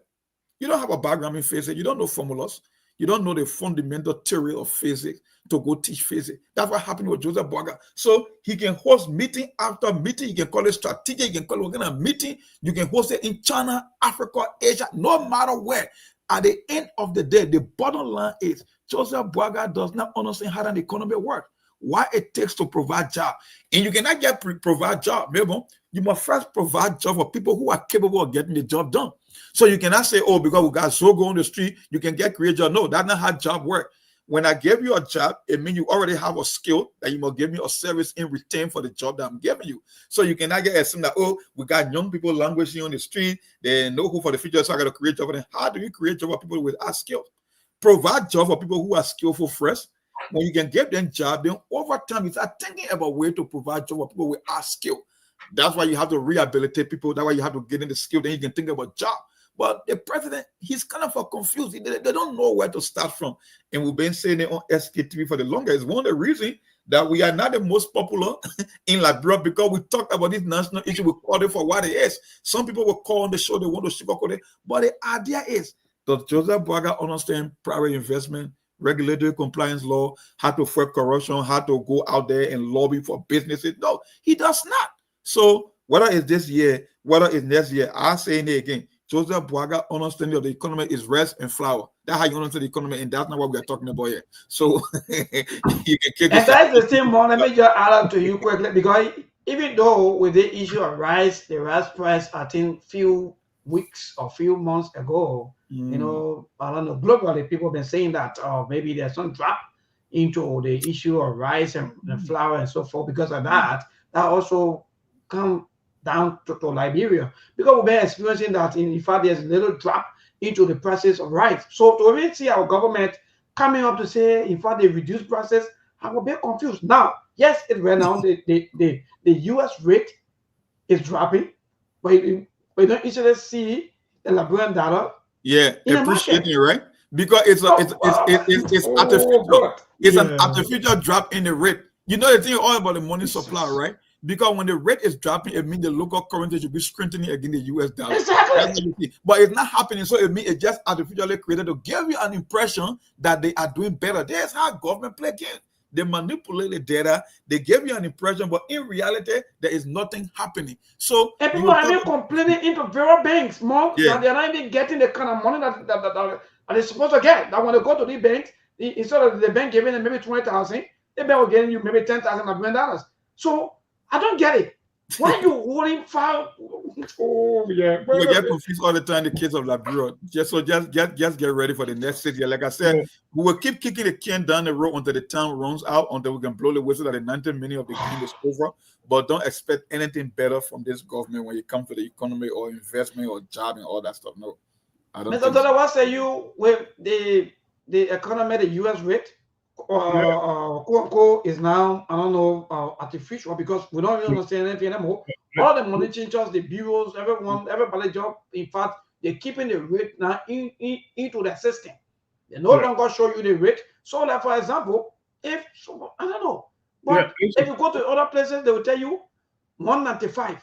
You don't have a background in physics. You don't know formulas. You don't know the fundamental theory of physics to go teach physics. That's what happened with Joseph Boakai. So he can host meeting after meeting. You can call it strategic. You can call it what kind of meeting. You can host it in China, Africa, Asia, no matter where. At the end of the day, the bottom line is Joseph Boakai does not understand how the economy works, why it takes to provide job. And you cannot get provide job. Remember, you must first provide job for people who are capable of getting the job done. So you cannot say, oh, because we got Zogo on the street, you can get create job. No, that's not how job work. When I give you a job, it means you already have a skill that you must give me a service in return for the job that I'm giving you. So you cannot get assumed that, oh, we got young people languishing on the street, they know who for the future, so I got to create job for them. How do you create job for people with our skills? Provide job for people who are skillful first. When you can give them job, then over time, you start thinking about way to provide job for people with our skill. That's why you have to rehabilitate people. That's why you have to get in the skill. Then you can think about job. But the president, he's kind of confused. They don't know where to start from. And we've been saying it on Sktv for the longest. It's one of the reasons that we are not the most popular in Liberia, because we talked about this national issue. We called it for what it is. Some people will call on the show, they want to sugarcoat it. But the idea is, does Joseph Boakai understand private investment, regulatory compliance law, how to fight corruption, how to go out there and lobby for businesses? No, he does not. So whether it's this year, whether it's next year, I'm saying it again, Joseph Boakai understanding of the economy is rice and flour. That's how you understand the economy, and that's not what we are talking about here. So you can kick and that's the same one. Let me just add up to you quickly, because even though with the issue of rice, the rice price, I think few weeks or few months ago, you know, I don't know, globally people have been saying that maybe there's some drop into the issue of rice and flour and so forth. Because of that, that also come down to Liberia, because we've been experiencing that in fact there's a little drop into the prices of rice. So to even see our government coming up to say in fact they reduce prices, I'm a bit confused. Now Yes, it went down. The US rate is dropping, but you don't usually see the Liberian dollar Yeah, in the market. appreciating, right? Because it's artificial. God. It's an Yeah. artificial drop in the rate. You know the thing all about the money supply, right? Because when the rate is dropping, it means the local currency should be strengthening against the US dollar. Exactly. That's what you see. But it's not happening, so it means it's just artificially created to give you an impression that they are doing better. That's how government play games. They manipulate the data, they give you an impression, but in reality, there is nothing happening. So And people are even complaining into various banks, more Yeah. that they're not even getting the kind of money that they're supposed to get. That when they go to the bank, instead of the bank giving them maybe 20,000, the bank will give you maybe $10,000. So I don't get it. Why are you holding file? Oh yeah, we get confused all the time in the case of Liberia. Just get ready for the next 6 years. Like I said, we will keep kicking the can down the road until the time runs out, until we can blow the whistle that the 90 million of the game is over. But don't expect anything better from this government when it comes to the economy or investment or job and all that stuff. No, I don't. Mr. Dollar, what say you with the economy, the US rate? Quote is now, I don't know, artificial, because we don't really understand anything anymore. All the money changers, the bureaus, everybody job, in fact, they're keeping the rate now into the system. They no longer show you the rate. So, like for example, I don't know, but if you go to other places, they will tell you 195,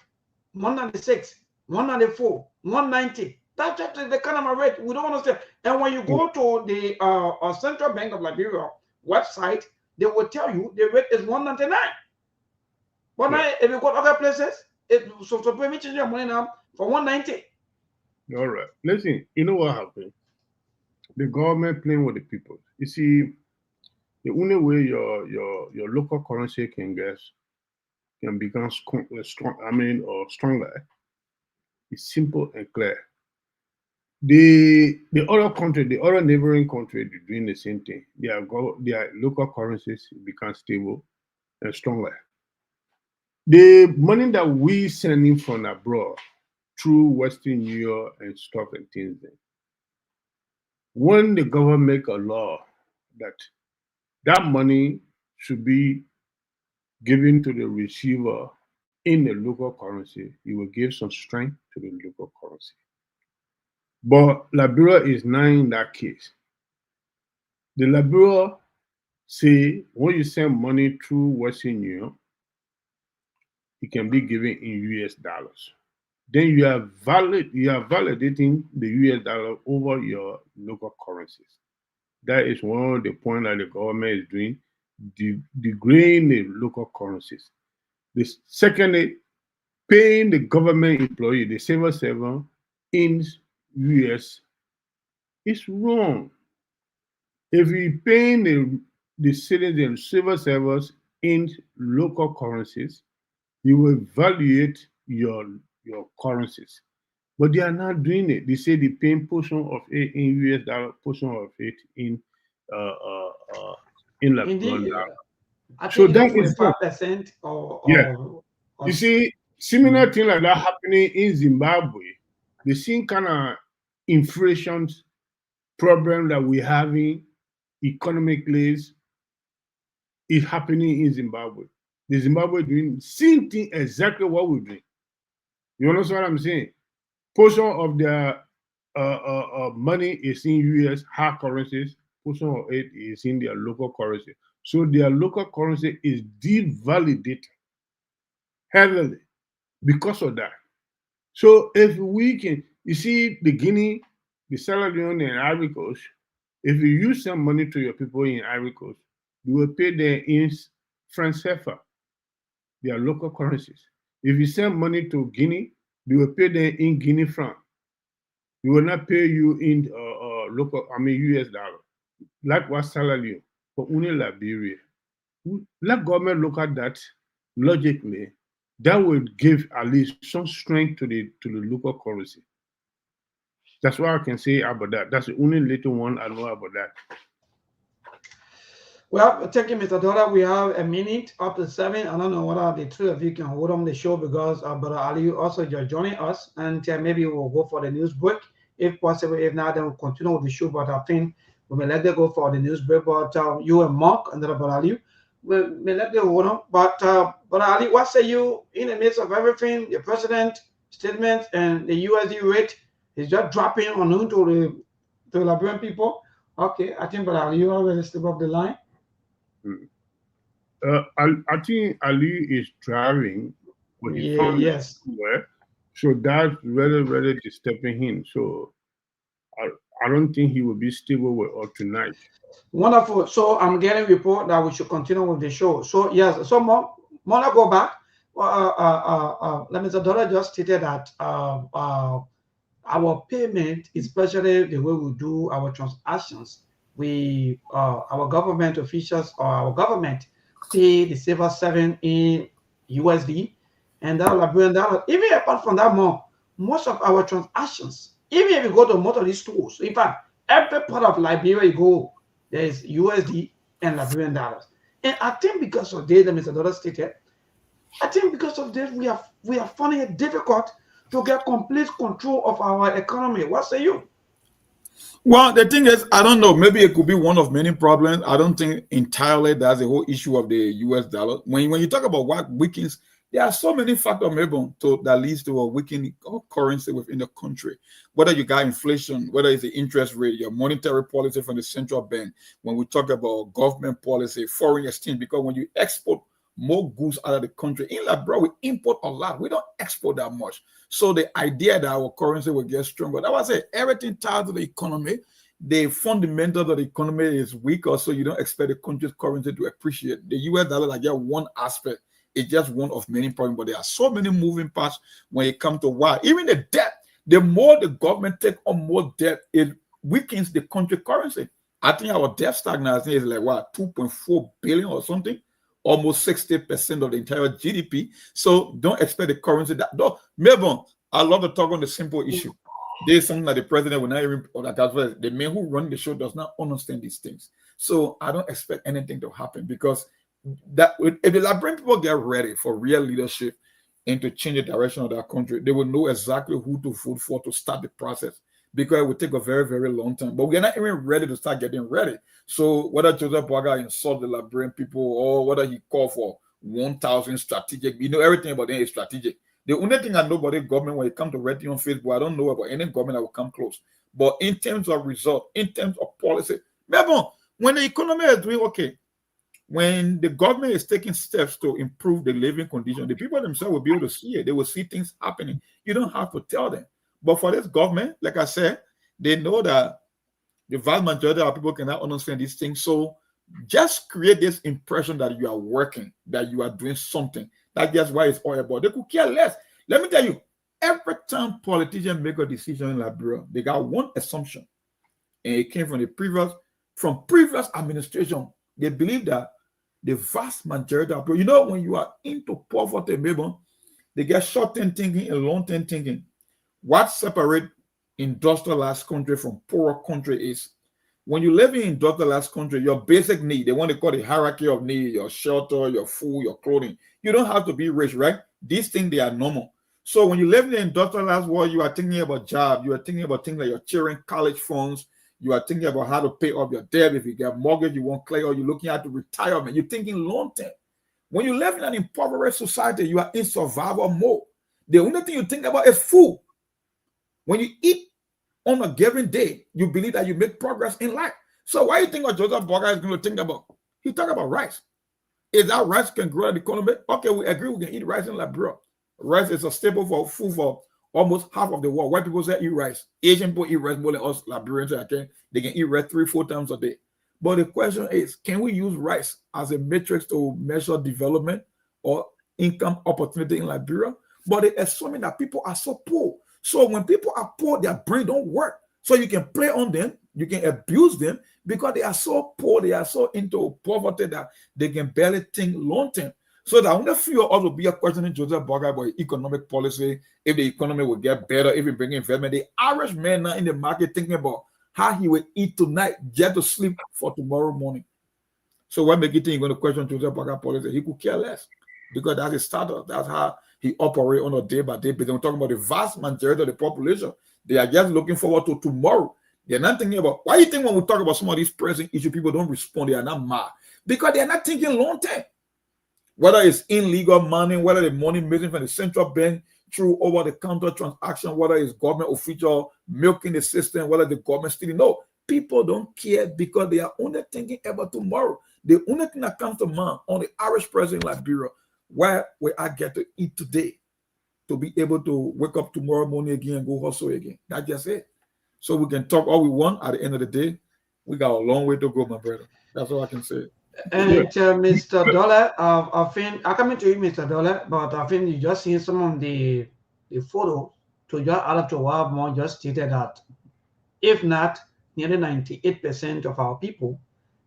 196, 194, 190. That's just the kind of rate we don't understand. And when you go to the Central Bank of Liberia website, they will tell you the rate is 199. But now, if you go to other places, so maybe change your money now for 190. All right. Listen, you know what happened? The government playing with the people. You see, the only way your local currency can become stronger is simple and clear. The other country, the other neighboring country, they're doing the same thing. Their local currencies become stable and stronger. The money that we sending from abroad through Western Europe and stuff and things, when the government make a law that money should be given to the receiver in the local currency, it will give some strength to the local currency. But Liberia is not in that case. The Liberia say when you send money through Western Union, it can be given in US dollars. Then you are validating the US dollar over your local currencies. That is one of the points that the government is doing, degrading the local currencies. The second, paying the government employee, the civil servant in US is wrong. If you paying the citizens, civil servants in local currencies, you will evaluate your currencies. But they are not doing it. They say they paying portion of it in US dollar, portion of it in Indeed, I so think that is 45% or you see, similar thing like that happening in Zimbabwe. The same kind of inflation problem that we having economically is happening in Zimbabwe. The Zimbabwe doing same thing exactly what we're doing. You understand what I'm saying? Portion of their money is in US hard currencies. Portion of it is in their local currency. So their local currency is devalidated heavily because of that. So if we can, you see the Guinea, the Sierra Leone, and Ivory Coast, if you use some money to your people in Ivory Coast, you will pay them in franc CFA, their local currencies. If you send money to Guinea, you will pay them in Guinea franc. You will not pay you in US dollar. Likewise, Sierra Leone, for only Liberia. Let government look at that logically. That would give at least some strength to the local currency. That's what I can say about that. That's the only little one I know about that. Well, thank you, Mr. Dollar. We have a minute up to 7. I don't know whether the two of you can hold on the show because Brother Ali also just joining us, and maybe we'll go for the news break if possible. If not, then we'll continue with the show. But I think we may let them go for the news break. But you and Mark and Brother Ali, we let the hold on. But Ali, what say you in the midst of everything? The president statement and the USD rate is just dropping on to the Liberian people. Okay, I think, but Ali, you already step up the line. I think Ali is driving, but he found yes. somewhere. So that's very, very disturbing him. So I don't think he will be stable with us tonight. Wonderful. So I'm getting report that we should continue with the show. So yes, so more go back. Let me say, Dollar just stated that our payment, especially the way we do our transactions, we our government officials or our government pay the civil servant in USD and that Liberian dollar. Even apart from that, most of our transactions, even if you go to most of these stores, in fact, every part of Liberia you go, there is USD and Liberian dollars. And I think because of this, Mr. Dollar stated, I think because of this, we are finding it difficult to get complete control of our economy. What say you? Well, the thing is, I don't know. Maybe it could be one of many problems. I don't think entirely that's the whole issue of the US dollar. When you talk about what weakens, there are so many factors maybe that leads to a weakening of currency within the country. Whether you got inflation, whether it's the interest rate, your monetary policy from the central bank. When we talk about government policy, foreign exchange, because when you export more goods out of the country, in Liberia, we import a lot. We don't export that much. So the idea that our currency will get stronger, that was it. Everything tied to the economy. The fundamentals of the economy is weaker, so you don't expect the country's currency to appreciate. The US dollar, like just one aspect. It's just one of many problems, but there are so many moving parts when it comes to why. Even the debt, the more the government take on more debt, it weakens the country currency. I think our debt stagnation is like, what, 2.4 billion or something? Almost 60% of the entire GDP. So don't expect the currency that. No, Melbourne, I love to talk on the simple issue. There's something that the president will not even, or that as well, the man who run the show does not understand these things. So I don't expect anything to happen because that if the Liberian people get ready for real leadership and to change the direction of their country, they will know exactly who to vote for to start the process, because it will take a very, very long time. But we're not even ready to start getting ready. So whether Joseph Boaga insult the Liberian people or whether he called for 1,000 strategic, everything about them is strategic. The only thing I know about the government when it comes to writing on Facebook, I don't know about any government that will come close. But in terms of result, in terms of policy, remember, when the economy is doing okay, when the government is taking steps to improve the living condition, the people themselves will be able to see it. They will see things happening. You don't have to tell them. But for this government, like I said, they know that the vast majority of people cannot understand these things. So just create this impression that you are working, that you are doing something. That's just why it's all about. They could care less. Let me tell you, every time politicians make a decision in Liberia, they got one assumption. And it came from previous administration. They believe that the vast majority of people, when you are into poverty, maybe they get short-term thinking and long-term thinking. What separates industrialized country from poorer country is when you live in industrialized country, your basic need, they want to call the hierarchy of need, your shelter, your food, your clothing. You don't have to be rich, right? These things, they are normal. So when you live in the industrialized world, you are thinking about job, you are thinking about things like your children, college funds, you are thinking about how to pay off your debt. If you get a mortgage, you won't clear, or you're looking at the retirement. You're thinking long term. When you live in an impoverished society, you are in survival mode. The only thing you think about is food. When you eat on a given day, you believe that you make progress in life. So why do you think what Joseph Boaga is going to think about? He talk about rice. Is that rice can grow the economy? Okay, we agree we can eat rice in Liberia. Rice is a staple for food for almost half of the world. White people say eat rice. Asian people eat rice more than us Liberians. Okay? They can eat rice 3-4 times a day. But the question is, can we use rice as a matrix to measure development or income opportunity in Liberia? But they're assuming that people are so poor. So when people are poor, their brain don't work. So you can play on them, you can abuse them because they are so poor, they are so into poverty that they can barely think long term. So that only few of us will be a questioning Joseph Boaga about economic policy, if the economy will get better, if we bring investment. The average man now in the market thinking about how he will eat tonight just to sleep for tomorrow morning. So what make you think you're going to question Joseph Boaga policy? He could care less because that's his startup. That's how he operates on a day-by-day basis. We're talking about the vast majority of the population. They are just looking forward to tomorrow. They're not thinking about, why do you think when we talk about some of these pressing issues, people don't respond? They are not mad. because they're not thinking long term. Whether it's illegal money, whether the money made from the central bank through over-the-counter transaction, whether it's government official milking the system, whether the government stealing. No, people don't care because they are only thinking about tomorrow. The only thing that comes to mind on the average person in Liberia, where will I get to eat today to be able to wake up tomorrow morning again and go hustle again? That's just it. So we can talk all we want. At the end of the day, we got a long way to go, my brother. That's all I can say. And Mr. Dollar, I think I coming to you, Mr. Dollar, but I think you just seen some of the photo to just add up to what more just stated that if not, nearly 98% of our people,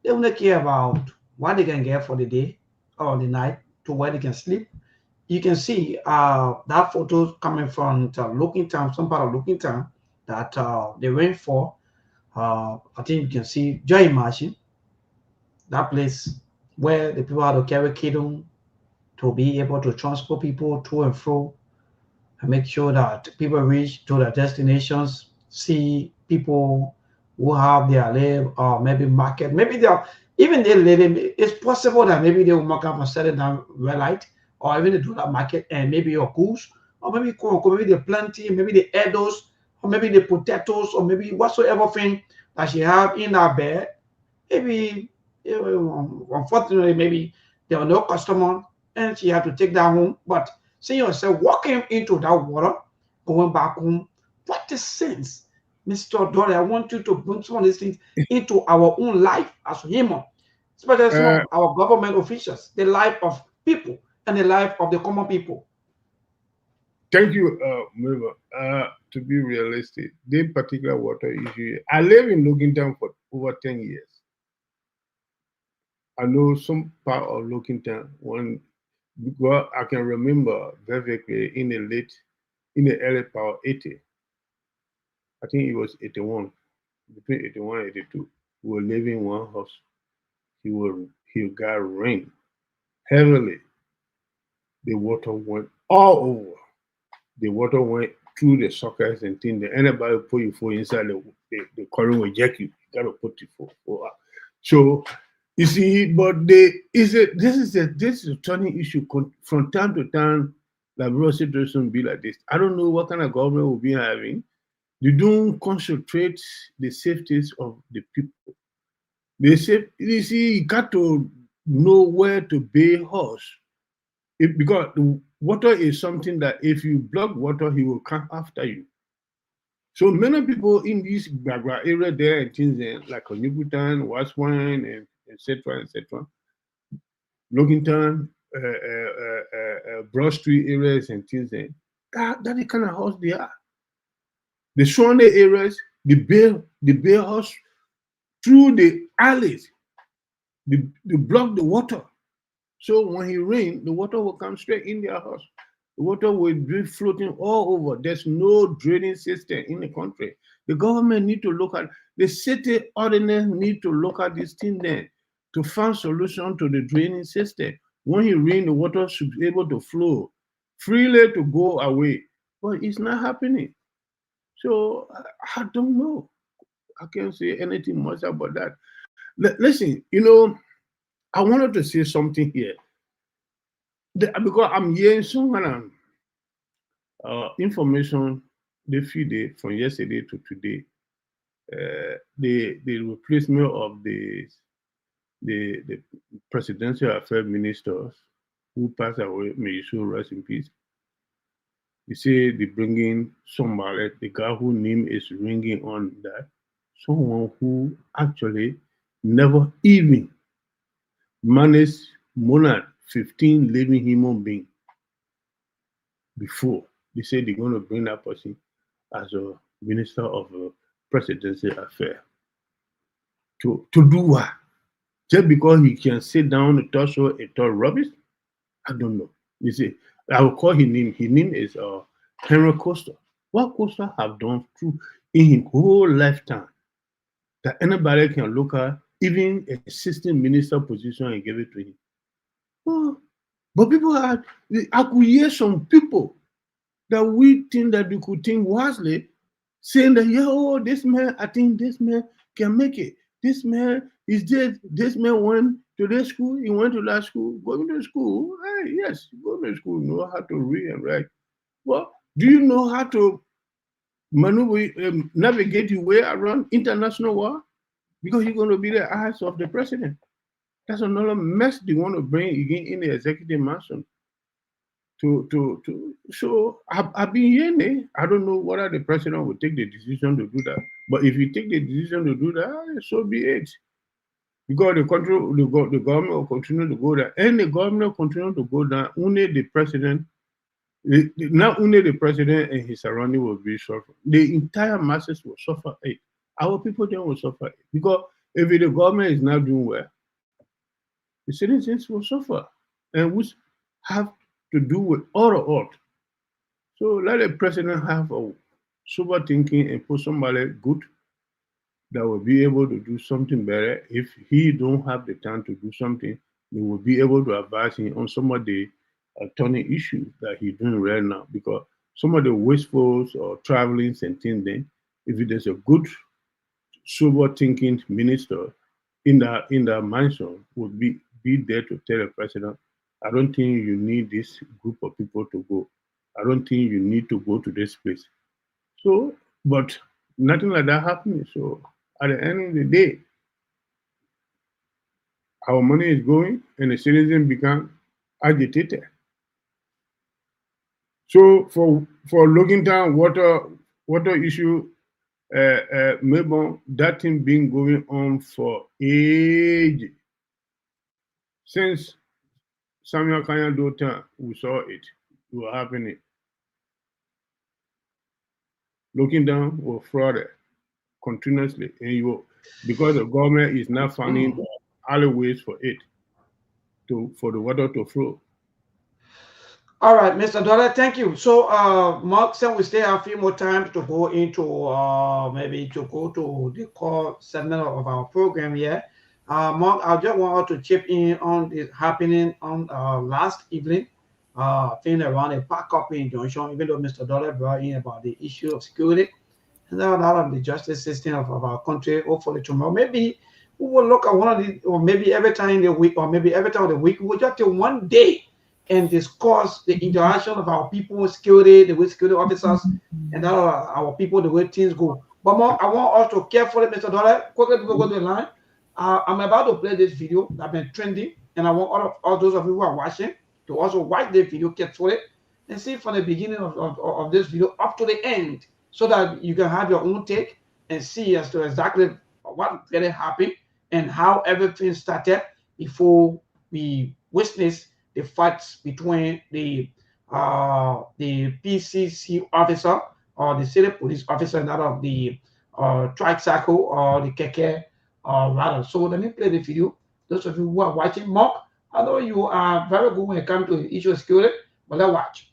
they only care about what they can get for the day or the night to where they can sleep. You can see that photo coming from Looking Town, some part of Looking Town that they went for. I think you can see Joy Machine, that place where the people had to carry kiddo to be able to transport people to and fro and make sure that people reach to their destinations, see people who have their live or maybe market. Maybe they are even they living. It's possible that maybe they will mark up and set it down red light, or even they do that market and maybe your goose, or maybe maybe the planting, maybe the eggs, or maybe the potatoes, or maybe whatsoever thing that she have in her bed. Maybe unfortunately, maybe there were no customer and she had to take that home. But see yourself walking into that water, going back home. What is sense, Mr. Dory? I want you to bring some of these things into our own life as human, especially some of our government officials, the life of people and the life of the common people. Thank you, Meva. To be realistic, this particular water issue, I live in Looking Town for over 10 years. I know some part of Looking Town because I can remember vividly in the early part of 80. I think it was 81, between 81 and 82. We were living in one house. He got rain heavily. The water went all over. The water went through the sockets and things. Anybody put your foot inside the current will jack you. You gotta put your foot out. So you see, but this is a turning issue from time to time. The rural situation be like this. I don't know what kind of government we'll be having. You don't concentrate the safeties of the people. You see, you got to know where to bay horse. Because the water is something that if you block water, he will come after you. So many people in this Bagra area there and things like Onyukutan, Waswine, and etc. Loggington, Broad Street areas and things that the kind of house they are. The Swanee areas, the Bay house, through the alleys, they block the water. So when it rains, the water will come straight in their house. The water will be floating all over. There's no draining system in the country. The government need to look at, the city ordinance need to look at this thing there to find solution to the draining system. When it rains, the water should be able to flow freely to go away. But it's not happening. So I don't know. I can't say anything much about that. Listen, I wanted to say something here. Because I'm hearing some kind of information they feed from yesterday to today. The replacement of the presidential affairs ministers who passed away, may you so rest in peace. You say they bring in somebody, the guy whose name is ringing on that, someone who actually never even managed more than 15 living human beings before. They say they're going to bring that person as a minister of presidential affairs. To do what? Just because he can sit down and talk show and talk rubbish? I don't know. You see, I will call his name. His name is Henry Costa. What Costa have done through in his whole lifetime that anybody can look at, even a assistant minister position, and give it to him. Oh, but I could hear some people that we think that we could think wisely, saying that, this man, I think this man can make it. This man is this man when to this school, he went to that school, going to school. Hey, yes, go to school, know how to read and write. Well, do you know how to maneuver, navigate your way around international law? Because you're going to be the eyes of the president. That's another mess they want to bring again in the executive mansion. So I've been hearing it. I don't know whether the president will take the decision to do that. But if he take the decision to do that, so be it. Because the government will continue to go down. And the government will continue to go down. Only the president, not only the president and his surrounding will be suffering. The entire masses will suffer it. Our people then will suffer it. Because if the government is not doing well, the citizens will suffer. And we have to do with all of us. So let the president have a sober thinking and put somebody good that will be able to do something better. If he don't have the time to do something, they will be able to advise him on some of the attorney issues that he's doing right now. Because some of the wasteful or traveling and things, then if there's a good sober thinking minister in that mansion, would be there to tell the president, I don't think you need this group of people to go. I don't think you need to go to this place. So, but nothing like that happening. So at the end of the day, our money is going and the citizen become agitated. So for looking down water issue, maybe that thing been going on for ages. Since Samuel Kanyado time, we saw it. It was happening. Looking down was fraud continuously, and because the government is not finding alleyways for it for the water to flow. All right, Mr. Dollar, thank you. So, Mark said we still have a few more times to go into maybe to go to the core segment of our program here. Mark, I just want to chip in on this happening on last evening. Thing around a backup injunction, even though Mr. Dollar brought in about the issue of security and a lot of the justice system of our country. Hopefully tomorrow, maybe we will look at one of the, or maybe every time in the week, or maybe every time of the week, we will just take one day and discuss the interaction of our people, security, the way security officers, and our people, the way things go. But more, I want us to carefully, Mr. Dollar, quickly before we go to the line. I'm about to play this video that's been trending, and I want all those of you who are watching to also watch the video carefully and see from the beginning of this video up to the end, so that you can have your own take and see as to exactly what really happened and how everything started before we witness the fights between the PCC officer or the city police officer and that of the tricycle or the keke rather. So let me play the video. Those of you who are watching, Mark, I know you are very good when it comes to the issue of security, but let's watch.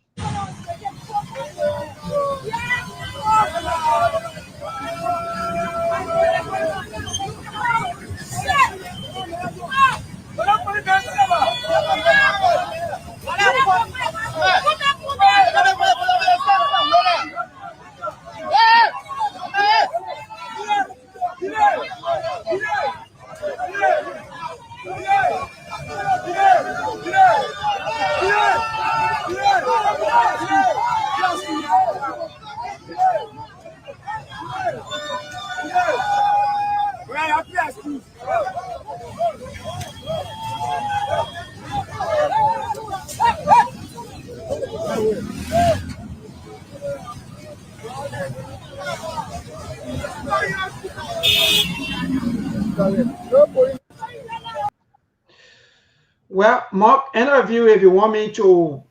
Well, Mark, interview, if you want me to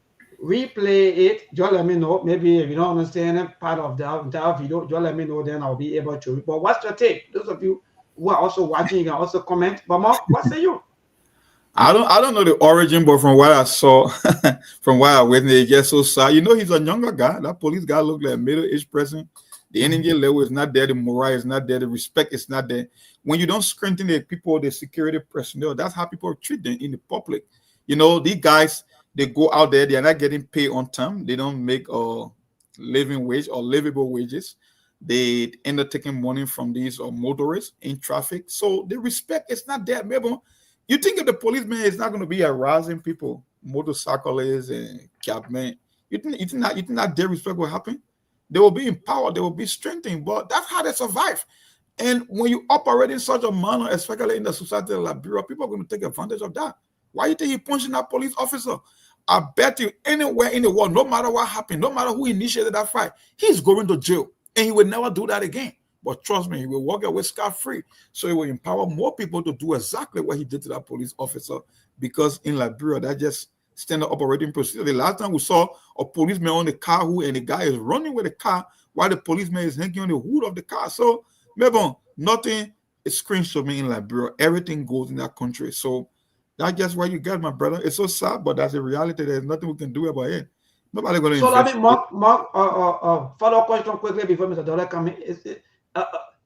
replay it, just let me know. Maybe if you don't understand any part of the entire video, just let me know, then I'll be able to. But what's your take? Those of you who are also watching, you can also comment. But Mark, what say you? I don't know the origin, but from what I saw, from what I witnessed, it gets so sad. You know, he's a younger guy. That police guy looked like a middle-aged person. The energy level is not there. The morale is not there. The respect is not there. When you don't strengthen the people, the security personnel, that's how people treat them in the public. You know, these guys, they go out there, they're not getting paid on time. They don't make a living wage or livable wages. They end up taking money from these motorists in traffic. So the respect is not there. Maybe You think if the policeman is not going to be harassing people, motorcyclists and cabmen, you think that their respect will happen? They will be empowered, they will be strengthened, but that's how they survive. And when you operate in such a manner, especially in the society of Liberia, people are going to take advantage of that. Why you think he punching that police officer? I bet you anywhere in the world, no matter what happened, no matter who initiated that fight, he's going to jail and he will never do that again. But trust me, he will walk away scot-free. So he will empower more people to do exactly what he did to that police officer, because in Liberia, that just standard operating procedure. The last time we saw a policeman on the car and the guy is running with the car while the policeman is hanging on the hood of the car. So, maybe nothing screams to me in Liberia. Everything goes in that country. So that's just what you get, my brother. It's so sad, but that's the reality. There's nothing we can do about it. Nobody going to So let me Mark, follow-up question quickly before Mr. Dollar comes in.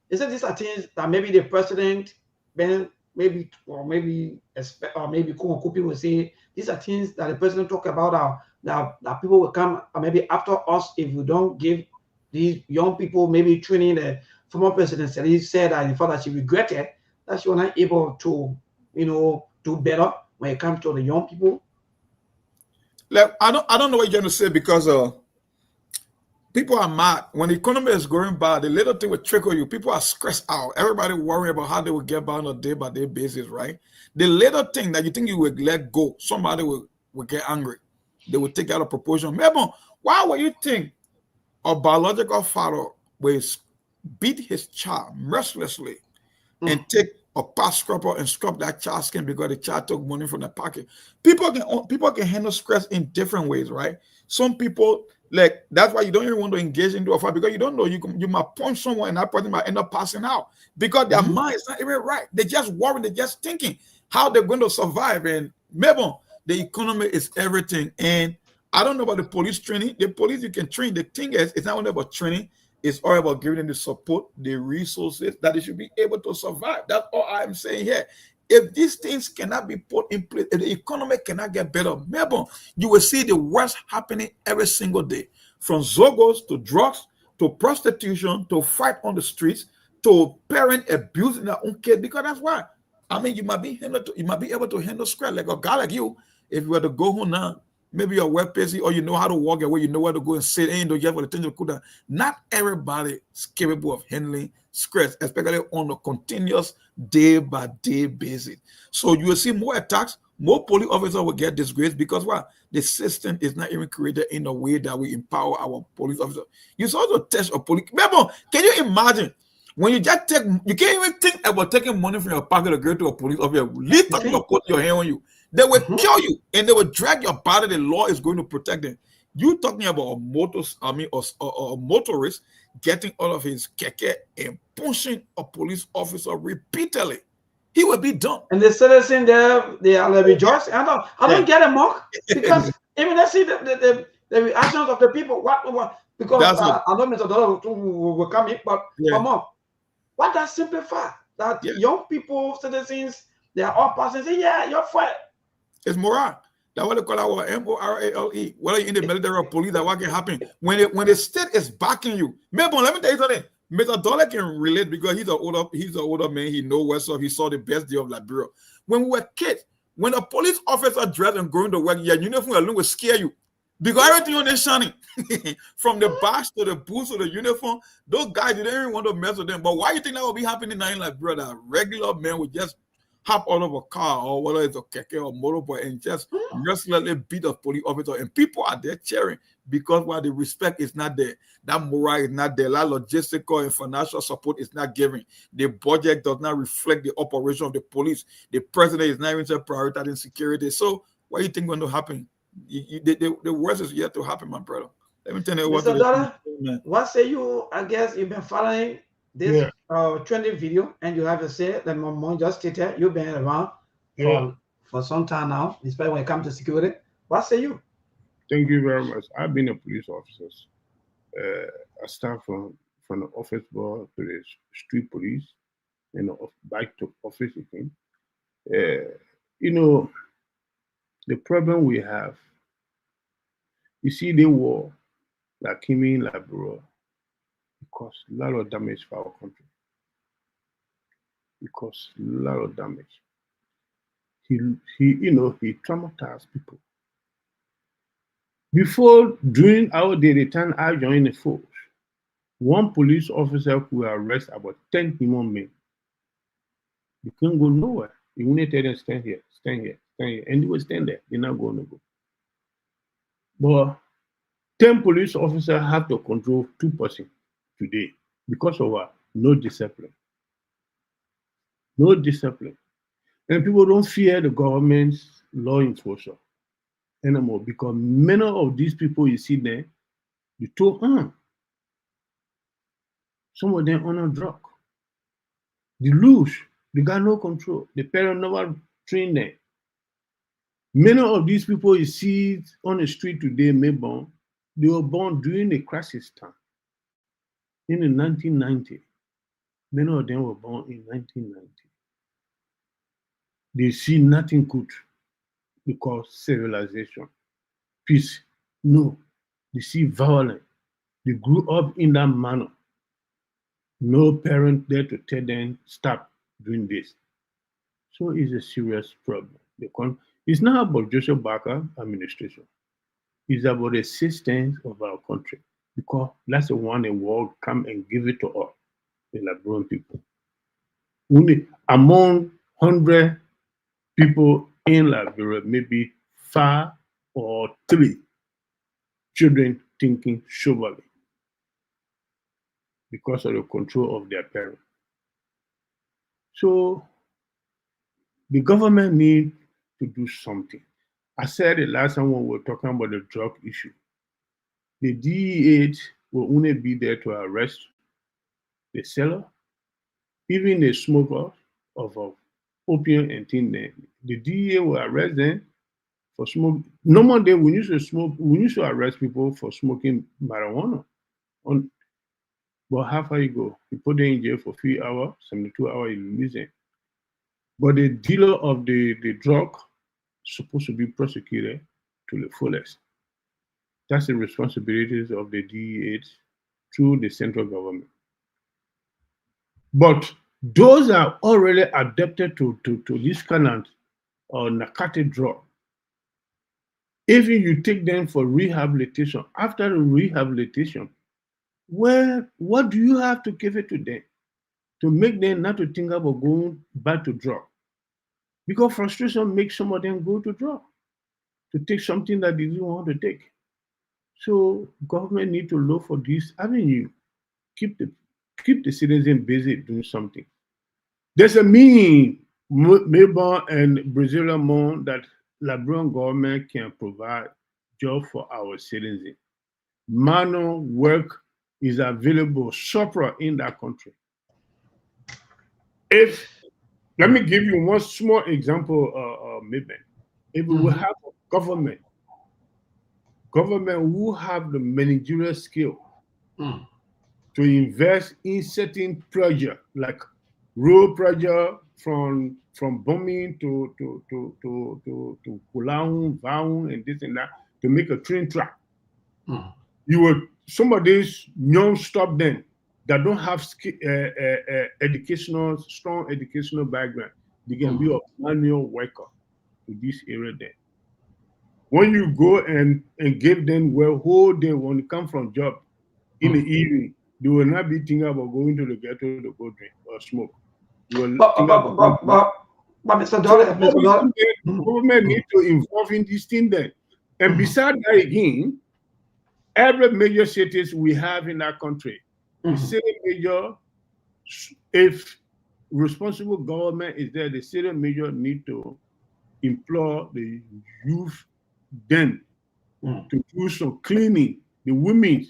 Isn't this a thing that maybe the president, maybe Kupi will say, these are things that the president talk about that people will come maybe after us if we don't give these young people maybe training. The former president said that in fact that she regretted that she was not able to, do better when it comes to the young people. Like, I don't know what you're going to say, because people are mad. When the economy is going bad, the little thing will trickle you. People are stressed out. Everybody worry about how they will get by on a day-by-day basis, right? The little thing that you think you will let go, somebody will get angry. They will take out of proportion. Maybe, why would you think a biological father will beat his child mercilessly and take a past scrubber and scrub that child's skin because the child took money from the pocket? People can handle stress in different ways, right? Some people, like, that's why you don't even want to engage into a fight, because you don't know, you might punch someone and that person might end up passing out because their mind is not even right. They're just worried, they're just thinking how they're going to survive. And maybe the economy is everything. And I don't know about the police training. The police you can train. The thing is, it's not only about training, it's all about giving them the support, the resources that they should be able to survive. That's all I'm saying here. If these things cannot be put in place, if the economy cannot get better, maybe you will see the worst happening every single day. From zogos to drugs to prostitution to fight on the streets to parent abusing their own kids, because that's why. I mean, you might be able to handle scratch like a guy like you. If you were to go home now, maybe you're well busy, or you know how to walk away, you know where to go and sit, and you have the things to cool down. Not everybody is capable of handling stress, especially on a continuous day-by-day basis. So you will see more attacks, more police officers will get disgraced, because what? The system is not even created in a way that we empower our police officers. You saw the test of police. Remember, can you imagine when you just take, you can't even think about taking money from your pocket to go to a police officer, leave talking or put your hand on you. They will kill you and they will drag your body. The law is going to protect them. You talking about a motorist getting out of his keke and pushing a police officer repeatedly. He will be done. And the citizen there, they are rejoicing. I don't get it, Mark, because even I see the reactions of the people. Because I know Mr. Dollar will come in, but Mark, what does simplify that young people, citizens, they are all passing say, yeah, you're fine. It's morale. That's what they call our morale. Whether you're in the military or police, that what can happen. When the state is backing you. Maybe, let me tell you something. Mr. Dollar can relate because he's an older man. He knows what's up. He saw the best day of Liberia. When we were kids, when a police officer dressed and going to work, your uniform alone will scare you. Because everything on there shining. From the badge to the boots to the uniform, those guys, you didn't even want to mess with them. But why do you think that will be happening now in Liberia? That regular men would just hop out of a car, or whether it's a keke or motorbike, and just mercilessly beat a police officer. And people are there cheering because while the respect is not there, that morale is not there, that logistical and financial support is not given. The budget does not reflect the operation of the police. The president is not even prioritizing security. So what do you think is going to happen? The worst is yet to happen, my brother. Let me tell you what. Mr. Dollar, what say you? I guess you've been following this trending video, and you have to say that my mom just stated you've been around for some time now, especially when it comes to security. What say you? Thank you very much. I've been a police officer. I start from the office boy to the street police, and back to office again. The problem we have, you see, the war that came in Liberia, it caused a lot of damage for our country. It caused a lot of damage. he traumatized people. Before, during our day, the time I joined the force, one police officer could arrest about 10 human beings. They couldn't go nowhere. He wouldn't tell them, stand here, stand here, stand here. And they would stand there. They're not going to go. But 10 police officers have to control 2 persons today because of what? No discipline. No discipline. And people don't fear the government's law enforcement anymore because many of these people you see there, they too armed. Some of them on a drug. They lose. They got no control. The parents never train them. Many of these people you see on the street today, Melbourne, they were born during the crisis time. In the 1990, many of them were born in 1990. They see nothing good because civilization, peace. No, they see violence. They grew up in that manner. No parent there to tell them, stop doing this. So it's a serious problem. It's not about Judicial administration. It's about the systems of our country because that's the one the world come and give it to us, the Liberian people. Only among 100 people in Liberia, maybe 5 or 3 children thinking soberly because of the control of their parents. So the government needs to do something. I said it last time when we were talking about the drug issue. The DEA will only be there to arrest the seller, even the smokers of opium and things. The DEA will arrest them for smoke. Normal day we used to arrest people for smoking marijuana. But how far you go? You put them in jail for 3 hours, 72 hours, you release them. But the dealer of the drug is supposed to be prosecuted to the fullest. That's the responsibilities of the DEA through the central government. But those are already adapted to this kind of narcotic drug. If you take them for rehabilitation, after the rehabilitation, what do you have to give it to them to make them not to think about going back to drug? Because frustration makes some of them go to drug, to take something that they didn't want to take. So government need to look for this avenue, keep the citizen busy doing something. There's a mean Melbourne and Brazilian more that Liberian government can provide job for our citizens. Manual work is available supra in that country. Let me give you one small example, maybe. If we have a government who have the managerial skill to invest in certain projects like road project from bombing to Kulau, Vaun, and this and that to make a train track. You will some of these young stop them that don't have strong educational background. They can be a manual worker to this area there. When you go and give them whole day when they come from job in the evening, they will not be thinking about going to the ghetto to go drink or smoke. But Mr. Dollar, government need to involve in this thing then. And besides that again, every major cities we have in our country, the city major, if responsible government is there, the city major need to implore the youth then to do some cleaning. The women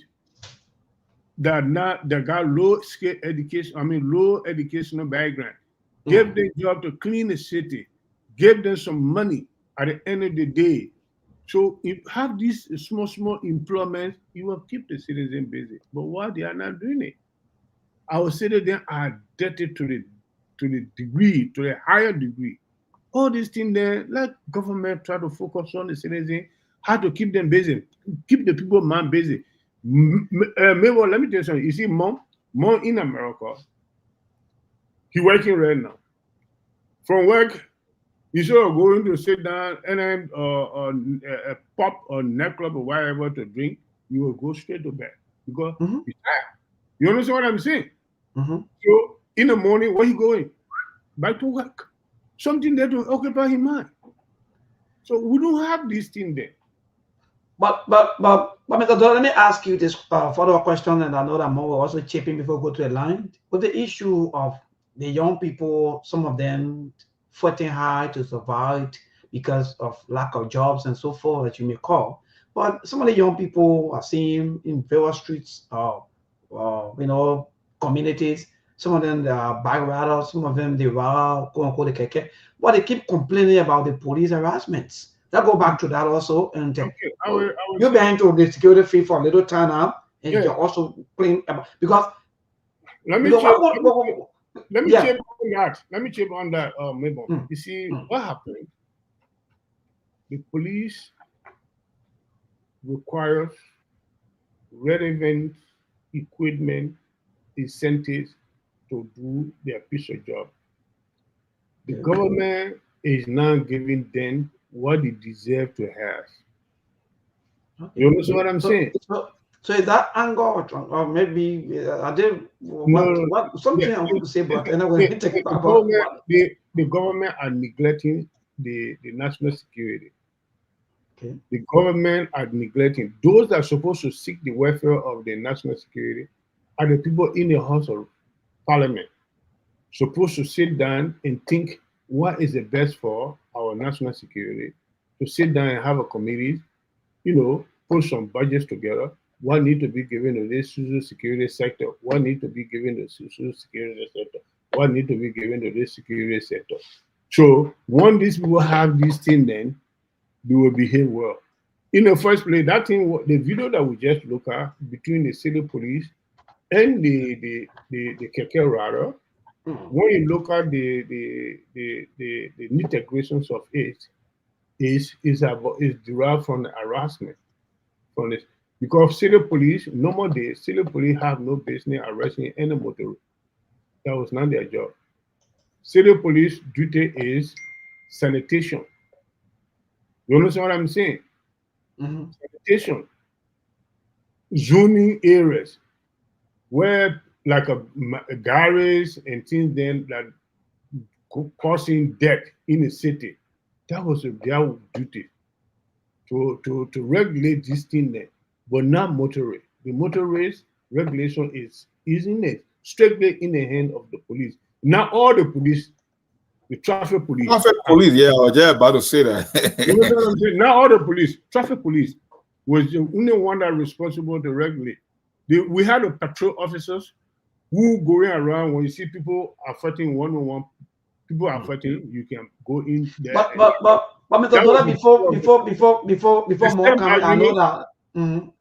that got low skill education, low educational background, give them job to clean the city, give them some money at the end of the day. So if you have these small employments, you will keep the citizen busy. But why they are not doing it? Our citizens are indebted to the higher degree. All these things there, let government try to focus on the citizen, how to keep them busy, keep the people man busy. Maybe let me tell you something. You see, mom in America, he working right now. From work, Instead of going to sit down and then a pop or nightclub or whatever to drink, you will go straight to bed because you're tired. You understand what I'm saying? So in the morning, where you going? Back to work. Something there to occupy his mind. So we don't have this thing there. But Mr. Dodd, let me ask you this follow-up question, and I know that more will also chip in before we go to the line. With the issue of the young people, some of them fighting hard to survive because of lack of jobs and so forth, that you may call. But some of the young people are seen in various streets, communities. Some of them they are bike riders, some of them they ride, quote unquote, the keke. But they keep complaining about the police harassments. That go back to that also. And you've been into the security field for a little time now, and you're also playing about because. Let me chip on that. Let me chip on that, Mabel. You see, what happened? The police requires relevant equipment, incentives to do their piece of job. The government is now giving them what they deserve to have. You understand what I'm saying? So is that anger or maybe I did something I want to say, but anyway, the government are neglecting the national security. Okay. The government are neglecting those that are supposed to seek the welfare of the national security are the people in the House of Parliament, supposed to sit down and think what is the best for our national security, to sit down and have a committee, put some budgets together. What need to be given to this social security sector? What need to be given to the social security sector? What need to be given to this security sector? So when these people have this thing, then they will behave well. In the first place, that thing, the video that we just look at between the city police and the keke rider, when you look at the integrations of it, is derived from the harassment, from this. Because city police, normal days, city police have no business arresting any motorist. That was not their job. City police duty is sanitation. You understand what I'm saying? Sanitation, zoning areas where like a garage and things then that causing death in the city. That was their duty to regulate this thing there, but not motorist. The motorist regulation is in it strictly in the hand of the police. Not all the police, the traffic police. Traffic police, yeah, I was just about to say that. You know what I'm saying? Not all the police, traffic police was the only one that was responsible to regulate. We had the patrol officers who going around when you see people are fighting one-on-one, people are fighting, you can go in there. But Mr. Dola, before more coming,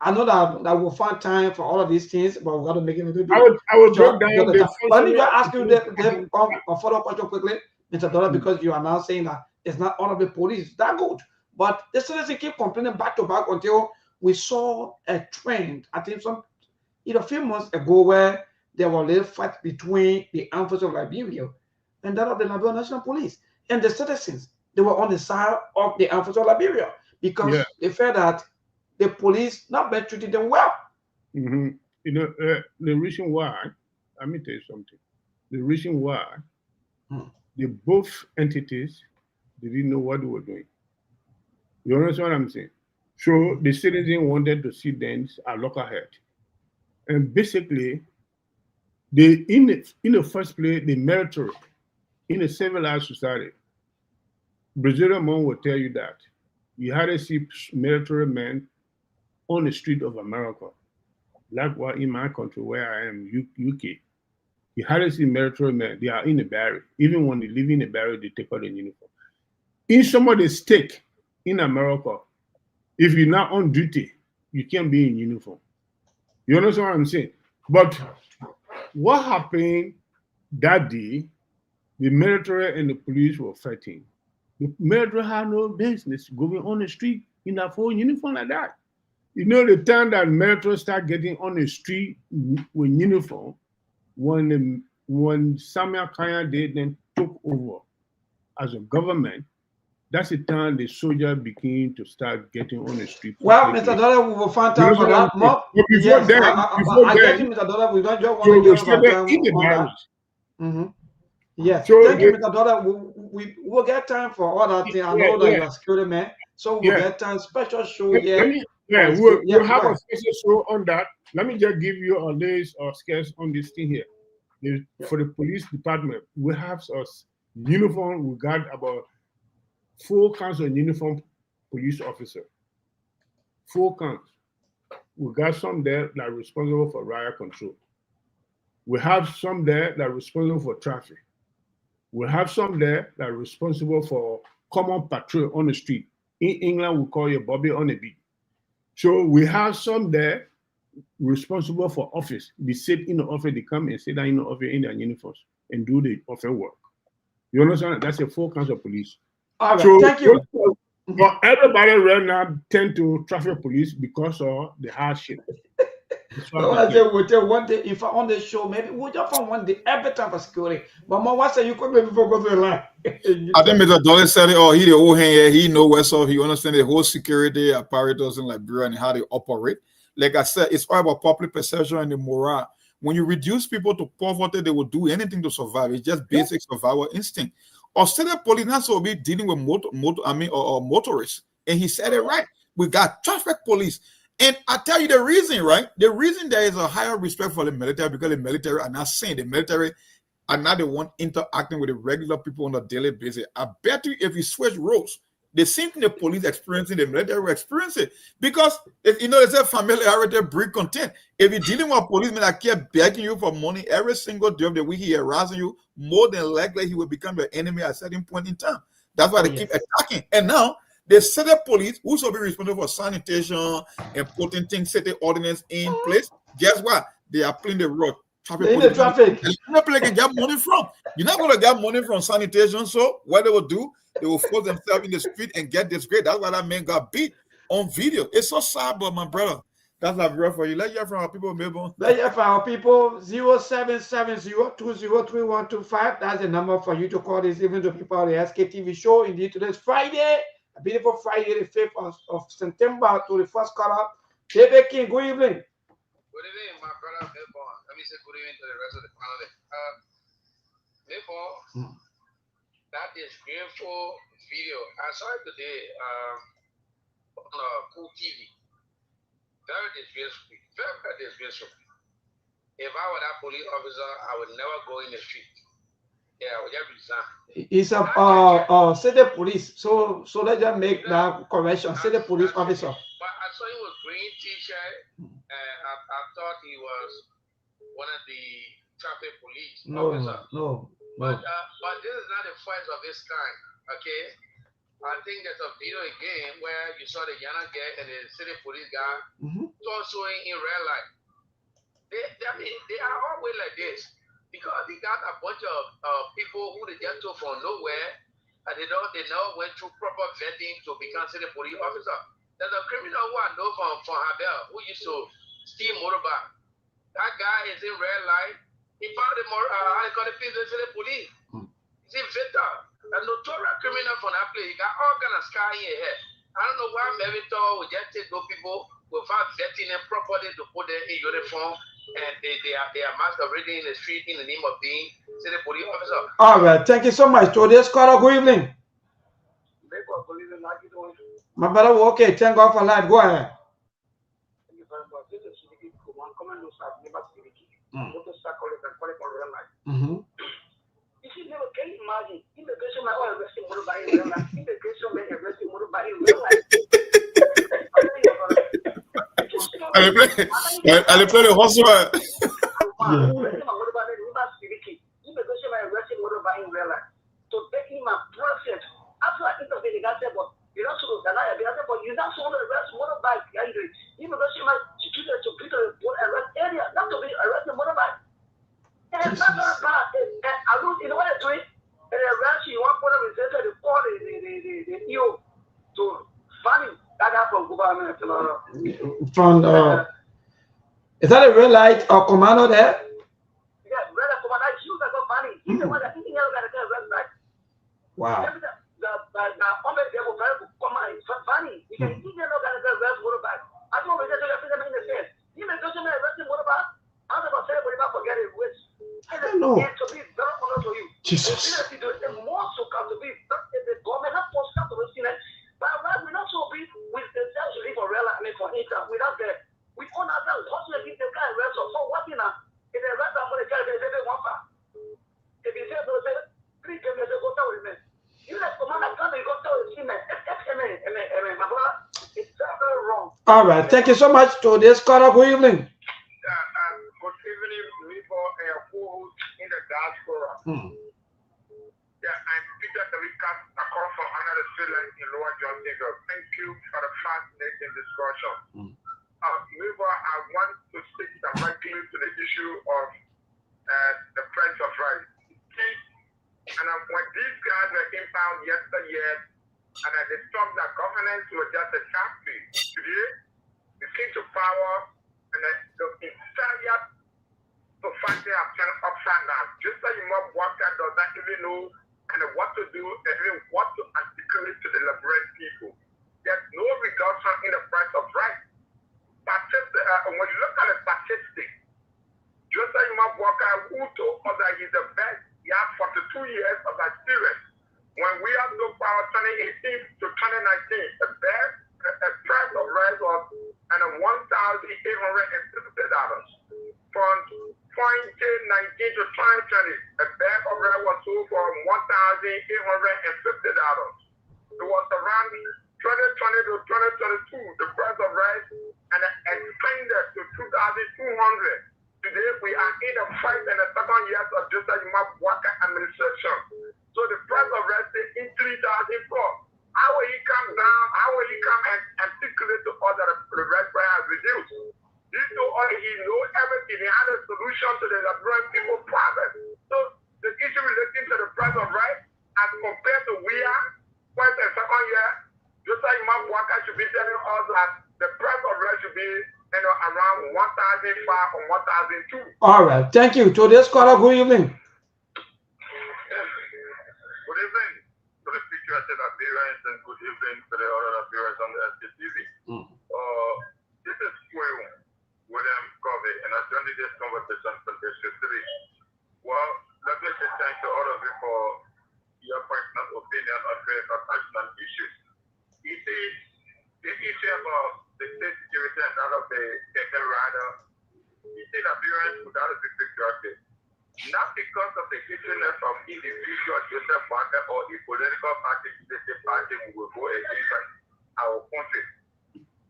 I know that we'll find time for all of these things, but we got to make it a little bit. I will break down the but let me just ask you a follow-up question quickly, Mr. Dola, because you are now saying that it's not all of the police that good, but the citizens keep complaining back to back until we saw a trend. I think a few months ago where there were a little fight between the armed forces of Liberia and that of the Liberian National Police, and the citizens. They were on the side of the armed forces of Liberia because they felt that the police not been treating them well. The reason why, let me tell you something. The reason why the both entities didn't know what they were doing. You understand what I'm saying? So the citizen wanted to see them at lockerhead, and basically, in the first place, the military in a civilized society. Brazilian man will tell you that you had to see military men on the street of America, like what in my country where I am, UK. You had to see military men. They are in the barrack. Even when they live in the barrack, they take out the uniform. In some of the state in America, if you're not on duty, you can't be in uniform. You understand what I'm saying? But what happened that day? The military and the police were fighting. The military had no business going on the street in a full uniform like that. You know, the time that military start getting on the street with uniform, when Samuel Kanya then took over as a government, that's the time the soldier begin to start getting on the street. Well, Mr. Dollar, we will find time for that. Before then, I get you, Mr. Dollar. We don't just want to get some time on that. Yes, so thank you, Mr. Dollar. We will get time for all that thing. I know that you're a security man, so we'll get time. Special show here. We'll have a special show on that. Let me just give you a list of sketch on this thing here. For the police department, we have a uniform. We got about 4 kinds of uniform police officer. 4 kinds. We got some there that are responsible for riot control. We have some there that are responsible for traffic. We have some there that are responsible for common patrol on the street. In England, we call it Bobby on the beat. So we have some there responsible for office. They sit in the office, they come and sit down in the office in their uniforms and do the office work. You understand? That's a 4 kinds of police. All right, so, thank you. But everybody right now tend to traffic police because of the hardship. So I say we'll tell one day if I on the show, maybe we'll just find one day every time for security. But my wife said you could maybe go to the line. I think Mr. Dolly said it, he the whole hand here, he know what's up, he understands the whole security apparatus in Liberia and how they operate. Like I said, it's all about public perception and the morale. When you reduce people to poverty, they will do anything to survive. It's just basic survival instinct. Australian police now will be dealing with motorists. And he said it right. We got traffic police. And I tell you the reason, right? The reason there is a higher respect for the military because the military are not saying the military are not the one interacting with the regular people on a daily basis. I bet you if you switch roles, the same thing the police experiencing, the military will experience it. Because if you know it's a familiarity breed content. If you're dealing with a policeman that keep begging you for money every single day of the week, he harassing you, more than likely he will become your enemy at a certain point in time. That's why they keep attacking. And now the city police, who should be responsible for sanitation and putting things, city ordinance in place, guess what? They are playing the road. In the traffic. You're not going to get money from. You're not going to get money from sanitation. So what they will do, they will force themselves in the street and get disgraced. That's why that man got beat on video. It's so sad, but my brother, that's not real for you. Let's hear from our people, Melbourne. Let's hear from our people. 0770-203125. That's the number for you to call this evening to people on the Sktv show. Indeed, today's Friday. A beautiful Friday, the 5th of September, to the first caller. David King, good evening. Good evening, my brother Melbourne. Let me say good evening to the rest of the panel. Melbourne, that is beautiful video. I saw it today on Cool TV. Very disgraceful. Very, very disgraceful. If I were that police officer, I would never go in the street. Yeah, I would just resign. It's a city police. So let's just make that correction. City police officer. But I saw he was green t-shirt. I thought he was one of the traffic police officers. No. But this is not the first of its kind. Okay. I think there's a video again where you saw the Yana guy and the city police guy also in red light. They are always like this. Because they got a bunch of people who they just took from nowhere, and they never went through proper vetting to become city police officer. There's a criminal who I know from Habel who used to steal motorbike. That guy is in red light. He found the city police. He's in Victor, a notorious criminal from that place. He got all kind of scar in his head. I don't know why Meritor would just take those people without vetting them properly to put them in uniform. And they are masquerading in the street in the name of being city police officer. All right, thank you so much. Today's caller, good evening. My brother, okay, thank God for life. Go ahead. Can you imagine? Immigration might all arresting motorbike in real life. Immigration may arresting motorbike in real life. I play the hustle. So taking my process after I intervene, the guy said, "But you don't know that I said, but you don't want to arrest motorbike. Immigration might secure to people arrest area, not to be arrested motorbike. And it's not very bad. And I don't, you know what I do? And arrest you, one point of resistance, they call the EU to find him. From is that a red light or commando there? Yeah, red light commando. She was like money. He's the one that eating else got a red light. Wow. The You can even know that the rest motorbike. I don't know if you're in the sense. You may go to my resting motorbike. I don't know if anybody forget it, which I don't know. To be very honest with you. Jesus. The more so come to be the government have forced come to the scene. But right, we're not so big with the self relief for real, I mean for income. Without the we own ourselves. Fortunately, the guy rest of so what in a in the rest of the guy they one far. If you say those 3 payments go to with me. You let command a country go to the scene. My brother, it's very wrong. All right. Thank you so much to this caller. Good evening. Good evening, people in the diaspora. Yeah, I'm Peter Tarikas, I call from another city in Lower Johnson. Thank you for the fascinating discussion. River, I want to speak directly to the issue of the Friends of Rights. And when these guys were impound yesterday, and they thought that governance was just a factory. Today, they came to power, and the entire society have turned upside down. Just like your mom worker does not even know and what to do and even what to articulate to the liberated people. There's no reduction in the price of rice. When you look at the statistics, just like your mom worker who told us that he's the best, he has 42 years of experience. When we have no power 2018 to 2019, the best price of rice was $1,850. From 2019 to 2020, a bag of rice was sold for $1,850. It was around 2020 to 2022, the price of rice and expanded to 2,200. Today we are in the fight and the second years of Judicial administration. So the price of rice is in 3,000 plus. How will he come down? How will he come and articulate to us that the rice price has reduced? He knows everything. He had a solution to the Liberian people problem. So the issue relating to the price of rice as compared to we are, first and second year, just like Imam Waka should be telling us that the price of rice should be around 1,005 or 1,002. All right. Thank you. To this caller, good evening. Good evening to the speaker at the appearance and good evening to the other appearance on the Sktv. This is William Covey, and I joined this conversation for the Sktv. Well, let me say thank you all of you for your personal opinion on very national issues. It is the issue about the state security and that of the rider. It is appearance without a security. Not because of the issues of individual Joseph Parker or a political party, the party will go against our country.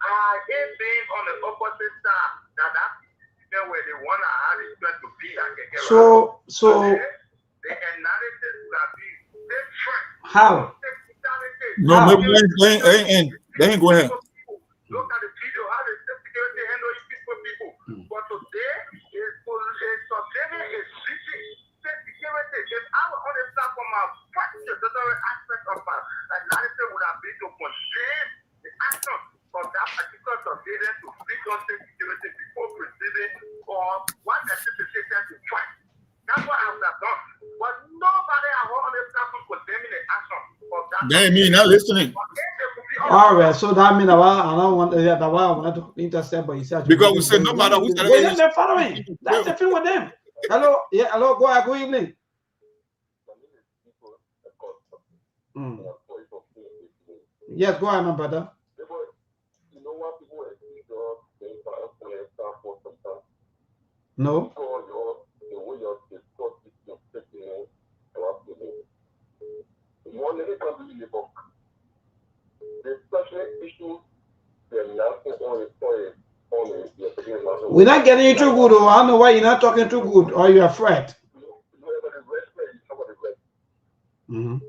I hate being on the opposite side. Where they want to have it to be so the analysis will be different. How? No, they ain't go ahead. Look at the video, how the security handle people. But today, today is security. If I was on the platform of practice, the other aspect of our analysis would have been to condemn the action of that particular surveillance to speak on security before proceeding or what necessitated to fight. That's what I would have done. But nobody on the platform condemning the action of that. They ain't me not listening. All right, so that means I don't want to intercept, but you said because we said no matter who's they're following. That's the thing with them. Hello, yeah, hello, good evening. Yes, go ahead, my brother. No. We're not getting you too good, or I don't know why you're not talking too good, or you're afraid. You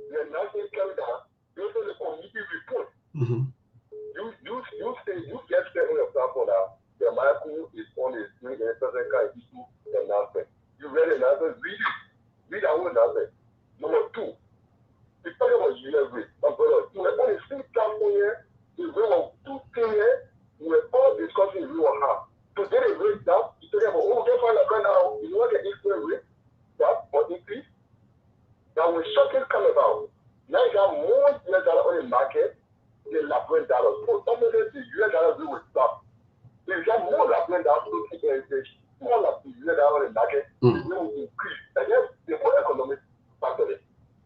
say you get set on your platform now. The Michael is on his doing a certain kind of issue announcement. You read it now, read our own announcement. Number 2, it's talking about US rate. You were on a same platform here, the rate of 2 things, we were all discussing we will have. Today the rate down, you're talking about, oh, get find out right now, you want to get this rate, that or increase. Now when shocking come about, now you have more US dollar on the market. the $1 dollars. So some of the US dollars will stop. There's more $1 dollars to keep it. More like the US dollar in market will increase. And then the whole economic factor.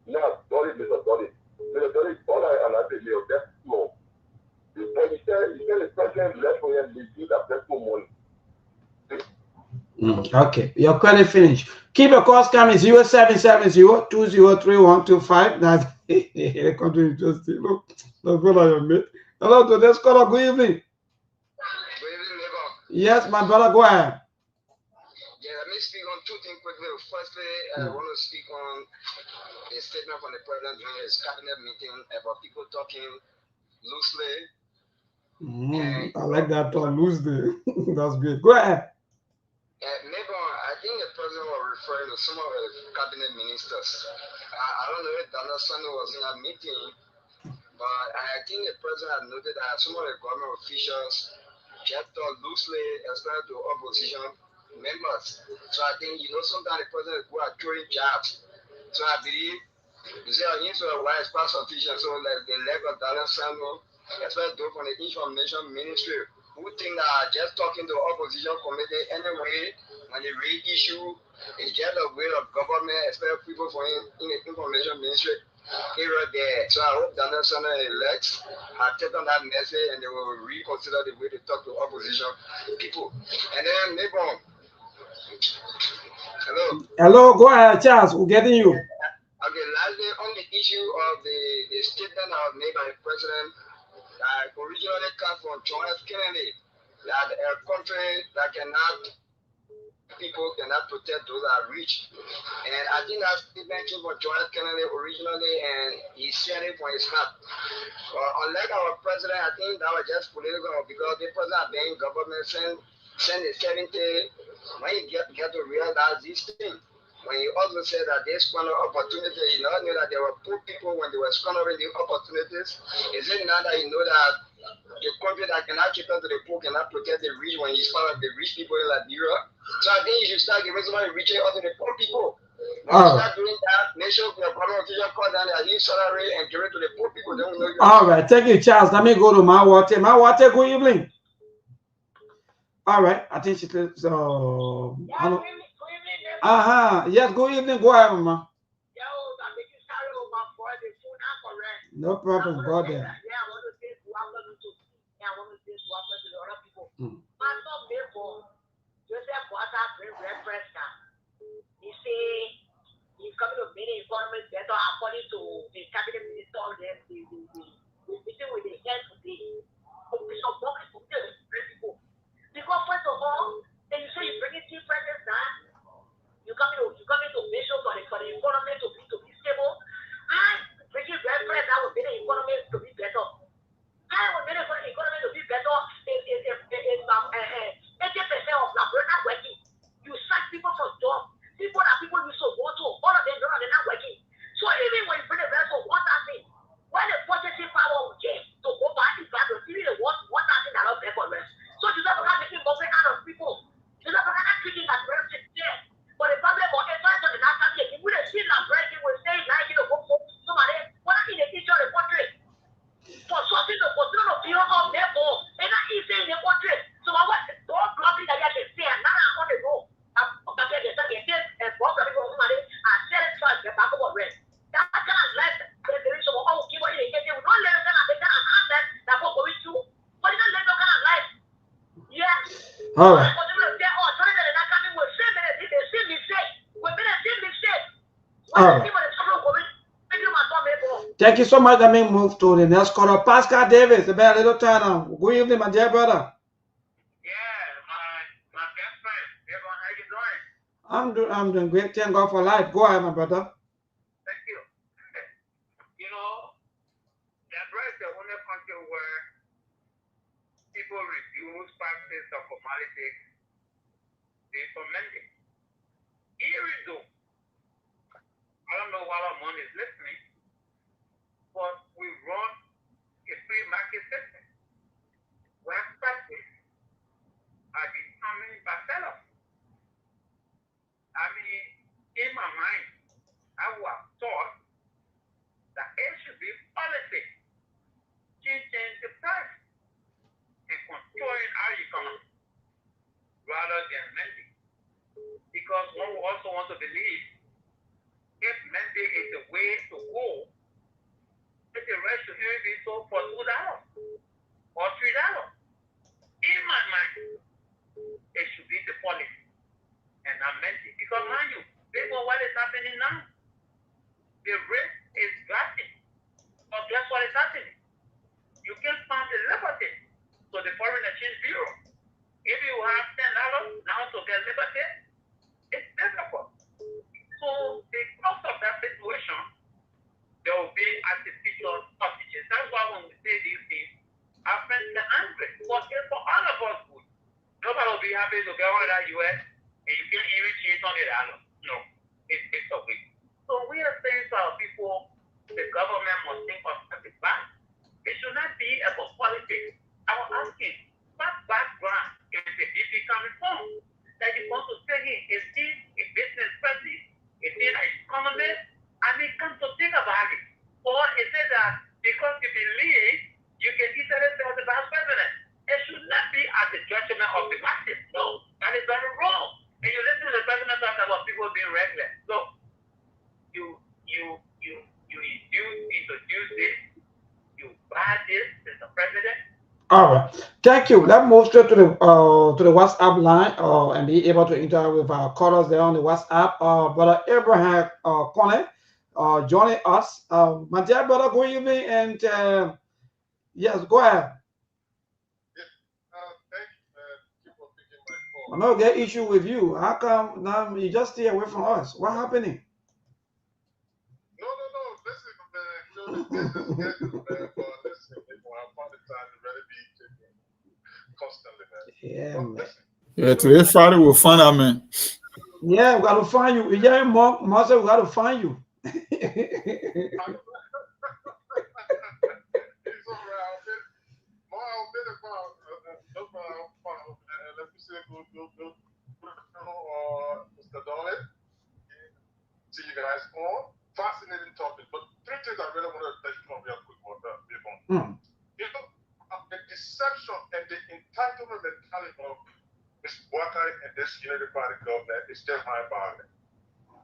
Now, dollar is a dollar. The dollar is dollar and I say, that's small. But he said the president left for him, they do that, that's more money. Okay, your credit finished. Keep your calls coming 0770-203-125. That's the country interesting. Look, that's what I admit. Hello to this caller. Good evening. Good evening, neighbor. Yes, my brother, go ahead. Yeah, let me speak on two things quickly. Firstly, I want to speak on a statement from the president during his cabinet meeting about people talking loosely. I like that term, loosely. That's good. Go ahead. Neighbor, I think the president was referring to some of the cabinet ministers. I don't know if Donald Sunday was in that meeting, but I think the president had noted that some of the government officials kept talk loosely, especially to opposition members. So I think, sometimes the president is good at throwing jabs. So I believe, he's a wise past official, so like the leg of Donald Sunday, especially those from the information ministry, who think that just talking to opposition committee anyway, when they raise issue, it's just a way of government, especially people from in the information ministry area there. So I hope Donald Sunday elects have taken that message and they will reconsider the way they talk to opposition people. And then neighbor, hello. Hello, go ahead, Charles. We're getting you. Okay, lastly, on the issue of the statement that was made by the president, originally come from John F. Kennedy, that a country that people cannot protect those that are rich. And I think that statement came from John F. Kennedy originally, and he said it from his heart. Unlike our president, I think that was just political, because the president being government send the 70, when you get to realize this thing. When he also said that they squander opportunity, you know that there were poor people when they were squandering the opportunities. Is it now that you know that the country that cannot keep up to the poor cannot protect the rich when he's part of the rich people in Liberia? So I think you should start giving somebody richer out to the poor people. When you start doing that, make sure your government official call down their his salary and give it to the poor people. Don't know you. All right, thank you, Charles. Let me go to my water. My water, good evening. All right, I think she could. So, yes, good evening. Go ahead, Mama. No problem. Go there. He say he's coming to make the economy better according to the cabinet minister of the meeting with the head today. Because first of all, then you say you bring in tea prices down. You coming to make sure for the economy to be stable. And bringing red price that will make the economy to be better. And will make the economy to be better is 80% of Liberia not working. You sack people from jobs. People used to go to, all of them they're not working. So even when you bring the rest of 1,000, when the purchasing power will get to go back to the city, the $1,000 for rest. So you don't have making money out of people. You don't have treating that rest there. But the problem of entrance to the national city, we will see that rest, we will say 90 to go for somebody. What in the teacher of the country? For something to feel up there for, and not easy in the country. So I want don't block it that you can say, and now I want to go. All right. Thank you so much. Let me move to the next caller. Pascal Davis, about a little time now. Good evening, my dear brother. I'm doing great. Thank God for life. Go ahead, my brother. Thank you. Liberia is the only country where people refuse practice of formality for mending. Even though, I don't know what our money is listening, but we run a free market system where prices are determined by sellers. I mean, in my mind, I would have thought that it should be policy. Change rather than mandate. Because one will also want to believe if mandate is the way to go, if the rest should even be sold for $2 or $3. In my mind, it should be the policy and not mandate. Because mind you, based on what is happening now, the rate is dropping. But guess what is happening? You can find the liberty to the Foreign Exchange Bureau. If you have $10 now to get liberty, it's difficult. So because of that situation, there will be artificial shortages. That's why when we say these things, our friends get angry. But it's for all of us good. Nobody will be happy to get one of that US and you can't even change $100. No, it's a waste. So we are saying to our people, the government must think of the back. It should not be about politics. I was asking, what background is the DP coming from? That you want to say here, is he a business person? Is he an economist? I mean, come to think about it. Or is it that because you believe you can easily say the vice president? It should not be at the judgment of the masses. No, that is very wrong. And you listen to the president talk about people being reckless. So you introduce this, you buy this as the president. All right, thank you. Let's move straight to the WhatsApp line and be able to interact with our callers there on the WhatsApp. Brother Abraham Conley joining us. My dear brother, good evening, and yes, go ahead. Thank you for picking my call. I know get issue with you. How come now you just stay away from us? What's happening? No. Listen, man. The business schedule, man. But listen, I find the time to really be taken constantly, man. Yeah, but man. Listen. Yeah, today Friday we'll find out, man. Yeah, we got to find you. Yeah, Marcel, we got to find you. Mr. Dolan, see you guys on. Fascinating topic, but three things I really want to touch on real quick. You know, the deception and the entitlement mentality of Mr. Walker and this Unity Party government is just mind-boggling.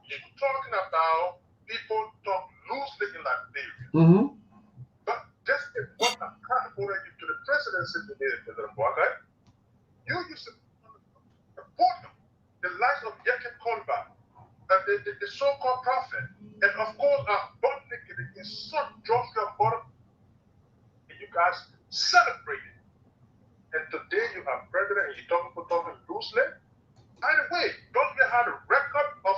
You're talking about people talk loosely in Liberia. But just as what accountable you to the presidency today, President Walker, you used to report the lives of Yakin Kolba, the so-called prophet, and of course, butt naked in such Joshua bottom, and you guys celebrated. And today you are president and you're talking loosely. By the way, don't we have a record of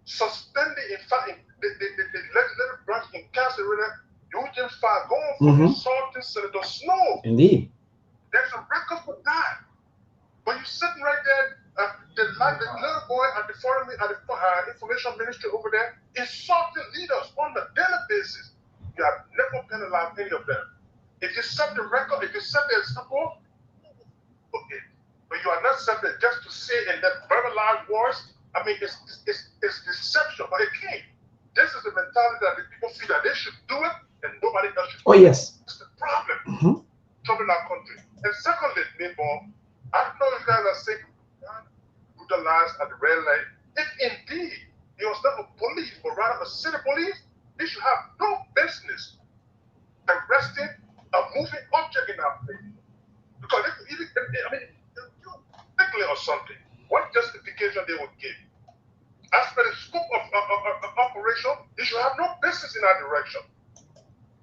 suspending, in fact, the legislative branch incarcerated Eugene Farr going for assaulting Senator Snow. Indeed. There's a record for that. But you're sitting right there, the little boy at the foreign information ministry over there insulting leaders on a daily basis. You have never penalized any of them. If you set the record, if you set the example, okay. But you are not set there just to say in that verbalized words. I mean, it's deception, but it can't. This is the mentality that the people feel that they should do it and nobody else should do it. Oh, yes. It's the problem. Trouble in our country. And secondly, Nibon, I know you guys are saying brutalized at the red light. If indeed he was not a police, but rather a city police, he should have no business arresting a moving object in our place. Because if you particularly or something, what justification they would give? As per the scope of operation, he should have no business in that direction.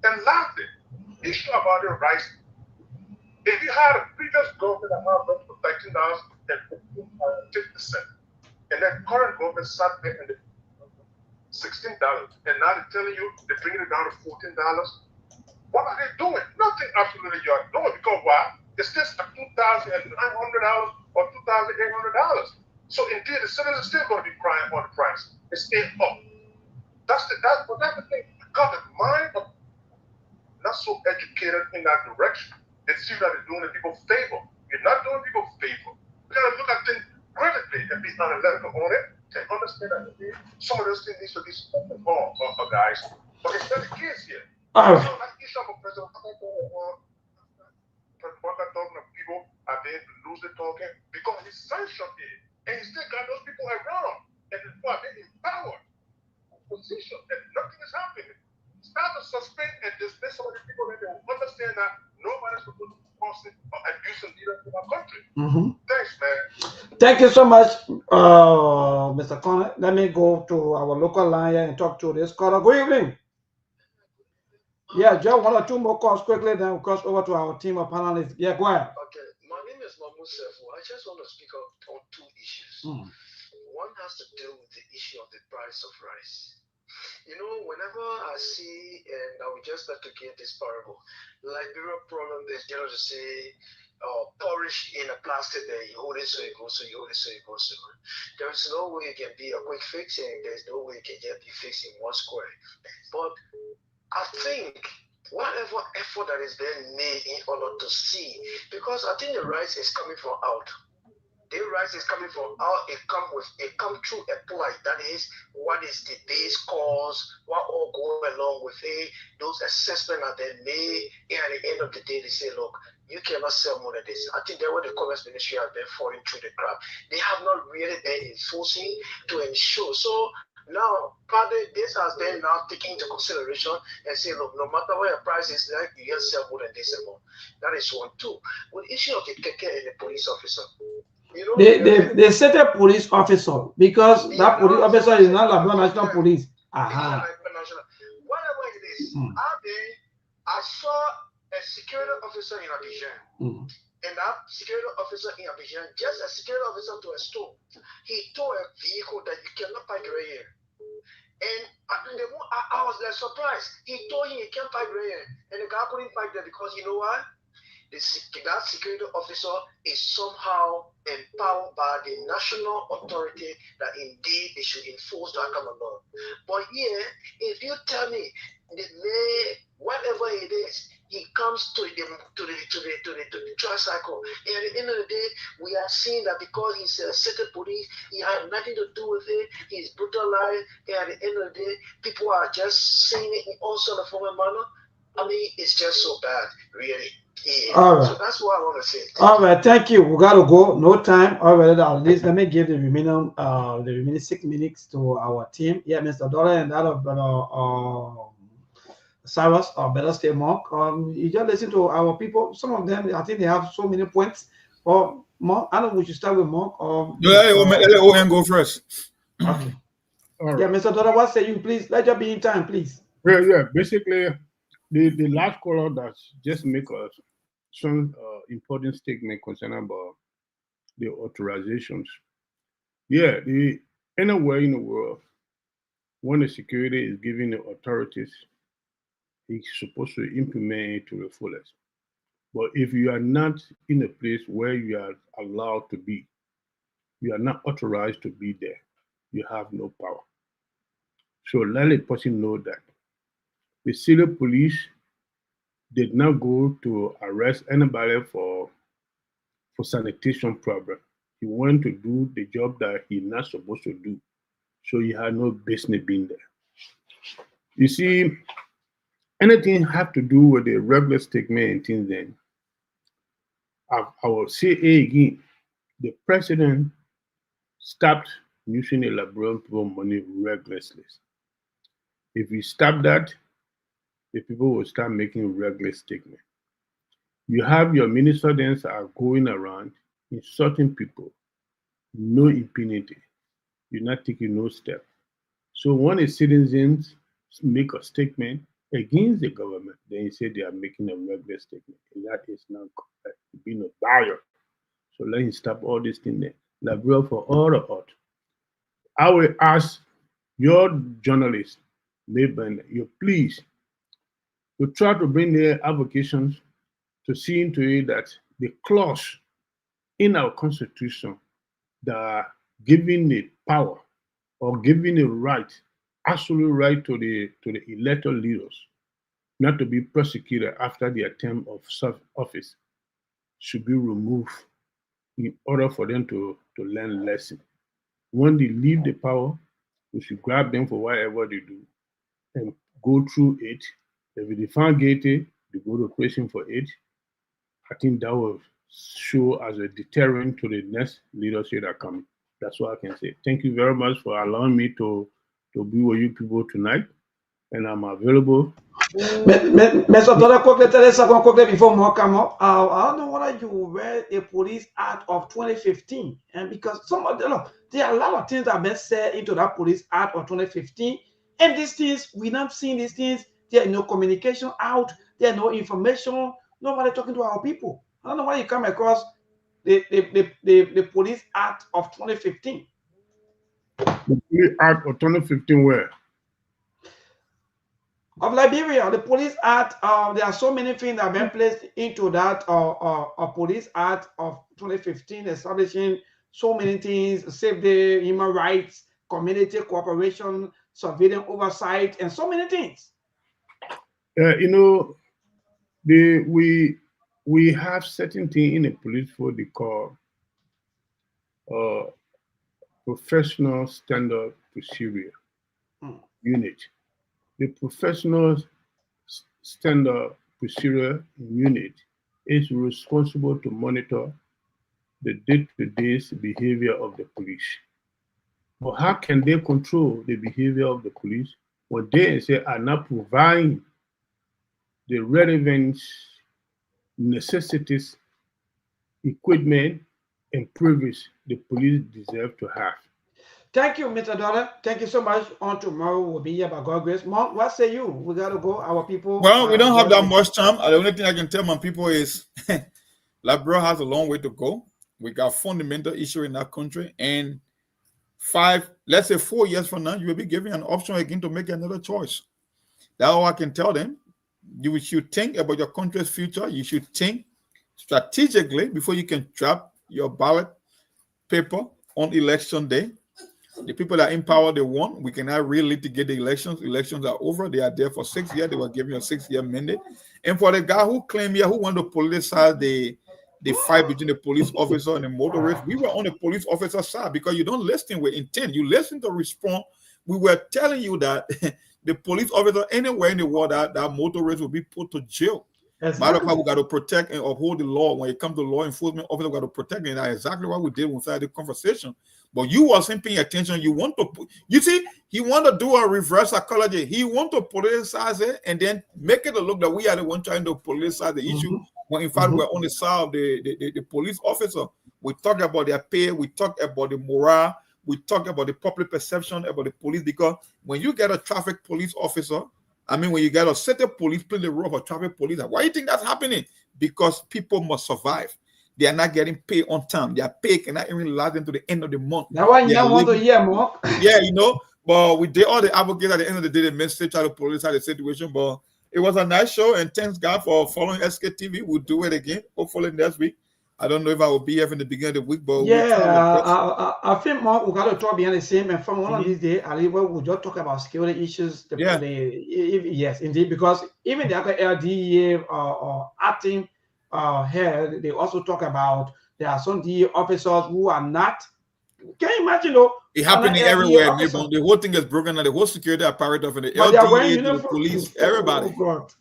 And lastly, issue about the rights. If you had a previous government that had rent for $13 and 50%, and then current government sat there and $16, and now they're telling you they're bringing it down to $14, what are they doing? Nothing absolutely you are doing, because why? It's just $2,900 or $2,800. So indeed, the citizens are still going to be crying on the price. It's still up. That's the thing. Because the mind of not so educated in that direction, they see that they're doing the people favor. You're not doing people favor. You gotta look at things critically and be analytical on it and understand that some of those things need to be spoken for, guys. But it's not the case here. So like each of the president talking to people, I mean, lose the token because he sanctioned it. And he still got those people around. And the people are being empowered position and nothing is happening. Start to suspend and dismiss some of the people that they will understand that nobody's supposed to be forcing or abusing leaders in our country. Thanks, man. Thank you so much, Mr. Connor. Let me go to our local line here and talk to this caller. Good evening. Yeah, just one or two more calls quickly, then we'll cross over to our team of panelists. Yeah, go ahead. Okay, my name is Mahmoud Sefu. I just want to speak on two issues. One has to do with the issue of the price of rice. You know, whenever I see, and I will just like to give this parable, Liberia problem is generally to say, porridge in a plastic there, you hold it so it goes, so you hold it so it goes. So there is no way it can be a quick fix, and there's no way it can just be fixed in one square. But I think whatever effort that is being made in order to see, because I think the rice is coming from out. The rice is coming from out. It come through a point. That is, what is the base cost? What all go along with it? Those assessments are then made, and at the end of the day, they say, look, you cannot sell more than this. I think that's what the Commerce Ministry has been falling through the crap. They have not really been enforcing to ensure. So now, partly this has been now taken into consideration and say, look, no matter what your price is, like you can sell more than this amount. That is one. Two, with the issue of the keke and the police officer. You know, they set a police officer because that police officer is not like national police. Whatever it is, I saw a security officer in Abidjan. And that security officer in Abidjan, just a security officer to a store, he towed a vehicle that you cannot park right here. And I was like surprised. He told him he can't park right here. And the guy couldn't park there because you know what? That security officer is somehow empowered by the national authority that indeed they should enforce that kind of law. But yeah, if you tell me whatever it is, he comes to the tricycle. And at the end of the day, we are seeing that because he's a secret police, he had nothing to do with it. He's brutalized. And at the end of the day, people are just saying it in all sort of form and manner. I mean, it's just so bad, really. Yeah. All right. So that's what I want to say. All right, thank you. We gotta go. No time. All right, at least let me give the remaining 6 minutes to our team. Yeah, Mr. Dollar and that of Cyrus or better stay Mark. You just listen to our people. Some of them, I think they have so many points. Or Mark, I don't know. We should start with Mark. Let OM go first. Okay. All right. Yeah, Mr. Dollar, what say you? Please let you be in time, please. Yeah. Basically, the last caller that just make us some important statement concerning about the authorizations. Yeah, anywhere in the world, when the security is giving the authorities, it's supposed to implement it to the fullest. But if you are not in a place where you are allowed to be, you are not authorized to be there, you have no power. So let a person know that the city police did not go to arrest anybody for sanitation problem. He went to do the job that he's not supposed to do. So he had no business being there. You see, anything have to do with the regular statement and things then, I will say again, the president stopped using the Liberian people money recklessly. If we stop that, the people will start making regular statements. You have your minister then are going around insulting people, no impunity. You're not taking no step. So when the citizens make a statement against the government, then you say they are making a regular statement. And that is not correct. Being a buyer. So let him stop all these things there. Liberia for all the art. I will ask your journalists, maybe you please to try to bring their avocations to see into it that the clause in our constitution that are giving the power or giving the right, absolute right to the elected leaders not to be prosecuted after their term of office should be removed in order for them to learn lesson. When they leave the power, we should grab them for whatever they do and go through it. If they find guilty, they go to prison for it. I think that will show as a deterrent to the next leadership that coming. That's what I can say. Thank you very much for allowing me to be with you people tonight, and I'm available. Mr. Dollar, quickly tell us something quickly before more come up. I don't know whether you read a police act of 2015, and because some of them, there are a lot of things that have been said into that police act of 2015, and these things we not seen these things. There is no communication out. There is no information. Nobody talking to our people. I don't know why you come across the police act of 2015. The police act of 2015 where? Of Liberia, the police act, there are so many things that have been placed into that police act of 2015, establishing so many things, safety, human rights, community cooperation, surveillance oversight, and so many things. We have certain things in the police force they call professional standard procedure unit. The professional standard procedure unit is responsible to monitor the day-to-day behavior of the police. But how can they control the behavior of the police when they say are not providing the relevant necessities, equipment, and privilege the police deserve to have? Thank you, Mr. Dollar. Thank you so much. On tomorrow we'll be here by God's grace. Mom, what say you? We gotta go. Our people. Well, we don't have that much time. The only thing I can tell my people is Liberia has a long way to go. We got fundamental issue in that country, and 4 years from now, you will be given an option again to make another choice. That's all I can tell them. You should think about your country's future. You should think strategically before you can drop your ballot paper on election day. The people that are in power, they won. We cannot really litigate the elections. Elections are over. They are there for 6 years. They were given a 6-year mandate. And for the guy who claimed here, who want to politicize the fight between the police officer and the motorist, we were on the police officer side because you don't listen with intent. You listen to respond. We were telling you that the police officer anywhere in the world, that motorist will be put to jail. Matter of fact, we got to protect and uphold the law. When it comes to law enforcement officer, we got to protect it. And that's exactly what we did inside the conversation. But you wasn't paying attention. You want to, you see, he want to do a reverse psychology. He want to politicize it and then make it look that we are the one trying to politicize the issue. When in fact we're on the side of the police officer. We talk about their pay. We talk about the morale. We talk about the public perception about the police. Because when you get a traffic police officer, when you get a city police play the role of a traffic police, why do you think that's happening? Because people must survive. They are not getting paid on time. Their pay cannot even last them to the end of the month. Now why you don't want to hear more? Yeah, but we did all the advocates at the end of the day, the message try to politicize the situation. But it was a nice show, and thanks God for following Sktv. We'll do it again, hopefully next week. I don't know if I will be here in the beginning of the week, but I think more we got to talk behind the same. And from one of these days, we'll just talk about security issues. Yes, indeed, because even the LDA or acting here, they also talk about there are some DA officers who are not. Can you imagine though? It happening everywhere. The whole thing is broken now. The whole security apparatus of the LDA, the police, everybody. Oh, God.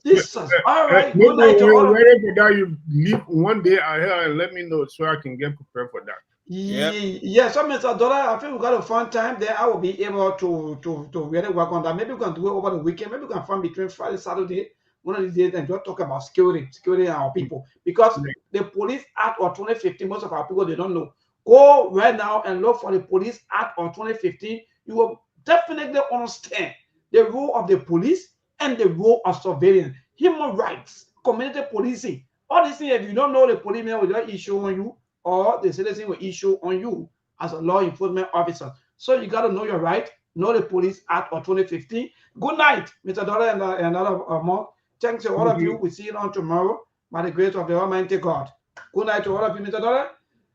Jesus. All right. Good night to all of you. You leave one day ahead and let me know so I can get prepared for that. Yeah, so Mr. Dollar, I think we got a fun time there. I will be able to really work on that. Maybe we can do it over the weekend. Maybe we can find between Friday, Saturday, one of these days, and just talk about security and our people. Because the Police Act of 2015, most of our people, they don't know. Go right now and look for the Police Act of 2015. You will definitely understand the role of the police and the role of surveillance, human rights, community policing. All these things, if you don't know, the policeman will just issue on you, or the citizen will issue on you as a law enforcement officer. So you got to know your right, know the Police Act of 2015. Good night, Mr. Dollar and another month. Thanks to all of you. We'll see you on tomorrow by the grace of the Almighty God. Good night to all of you, Mr. Dollar.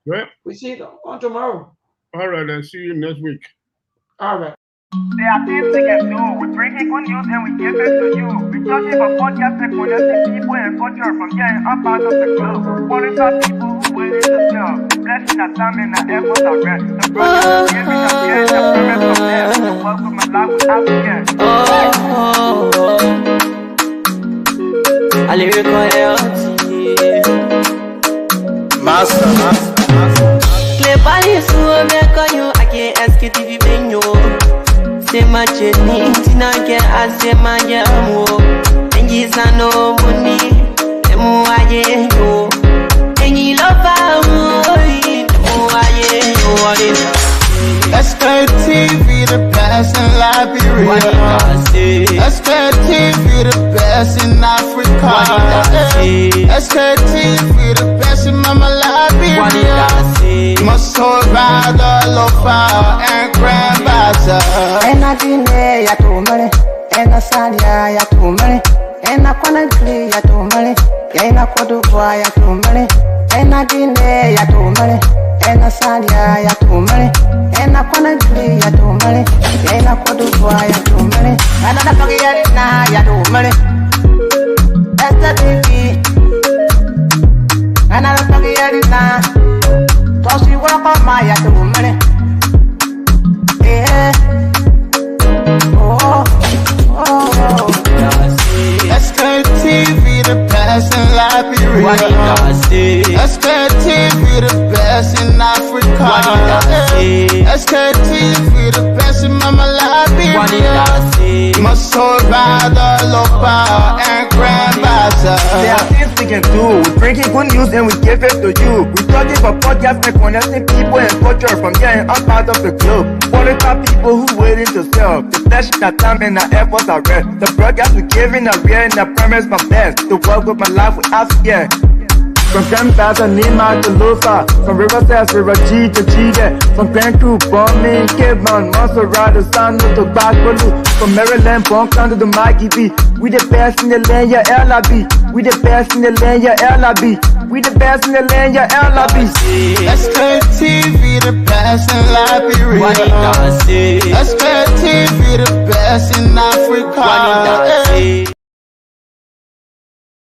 Yeah. We see you on tomorrow. All right, and see you next week. All right. There are things we can do. We bring in good news and we give it to you. We talking about podcast and connecting people and culture from here and up out of the globe. Monitor people who waiting to sell. Blessing that time and the efforts are rest. The project is giving us here the promise of death. So welcome my life with African. I lyrical healthy. Clever so me call you again Sktv benyo. Say my journey tina get as say my jamo. Enyi sano money emu aye yo. Enyi love emu aye yo. Sktv, the best in Liberia. Sktv, the best in Africa. Sktv, the best in Mama Liberia. Muscle rider, lofa, and grandbaza. And I dine ya to money, and I salia ya to money, and I connectly ya to money, and I could boy ya to money, and I dine ya to money, and I salia ya to money. And I connectly ya to money, and I could do ya to money. And I forget it now ya to money. That's the TV. And I forget it now. So she work on my ya to money. Yeah. Oh. Sktv, the best in Liberia. Sktv, the best in Africa. Sktv, the best in Mama Liberia. Muscle rider, lopa, and grandbaza. There are things we can do. We bring in good news and we give it to you. We talking about podcasts and connecting people and culture from here and out part of the globe. For the top people who waiting to sell. The flesh, the time and the efforts are rare. The broadcast we giving are real and the promise my best. To work with my life without fear. From Grandfather Nima to Lufa, from Riverside to Raji to Chide, from Grand Crew, Bombing, Cape Mount, Monserrat, Sanu to Bakulu, from Maryland, Bonkan to the Mikey B. We the best in the land, yeah, LIB. We the best in the land, yeah, LIB. We the best in the land, yeah, LIB. Sktv, the best in Liberia. Sktv, the best in Africa.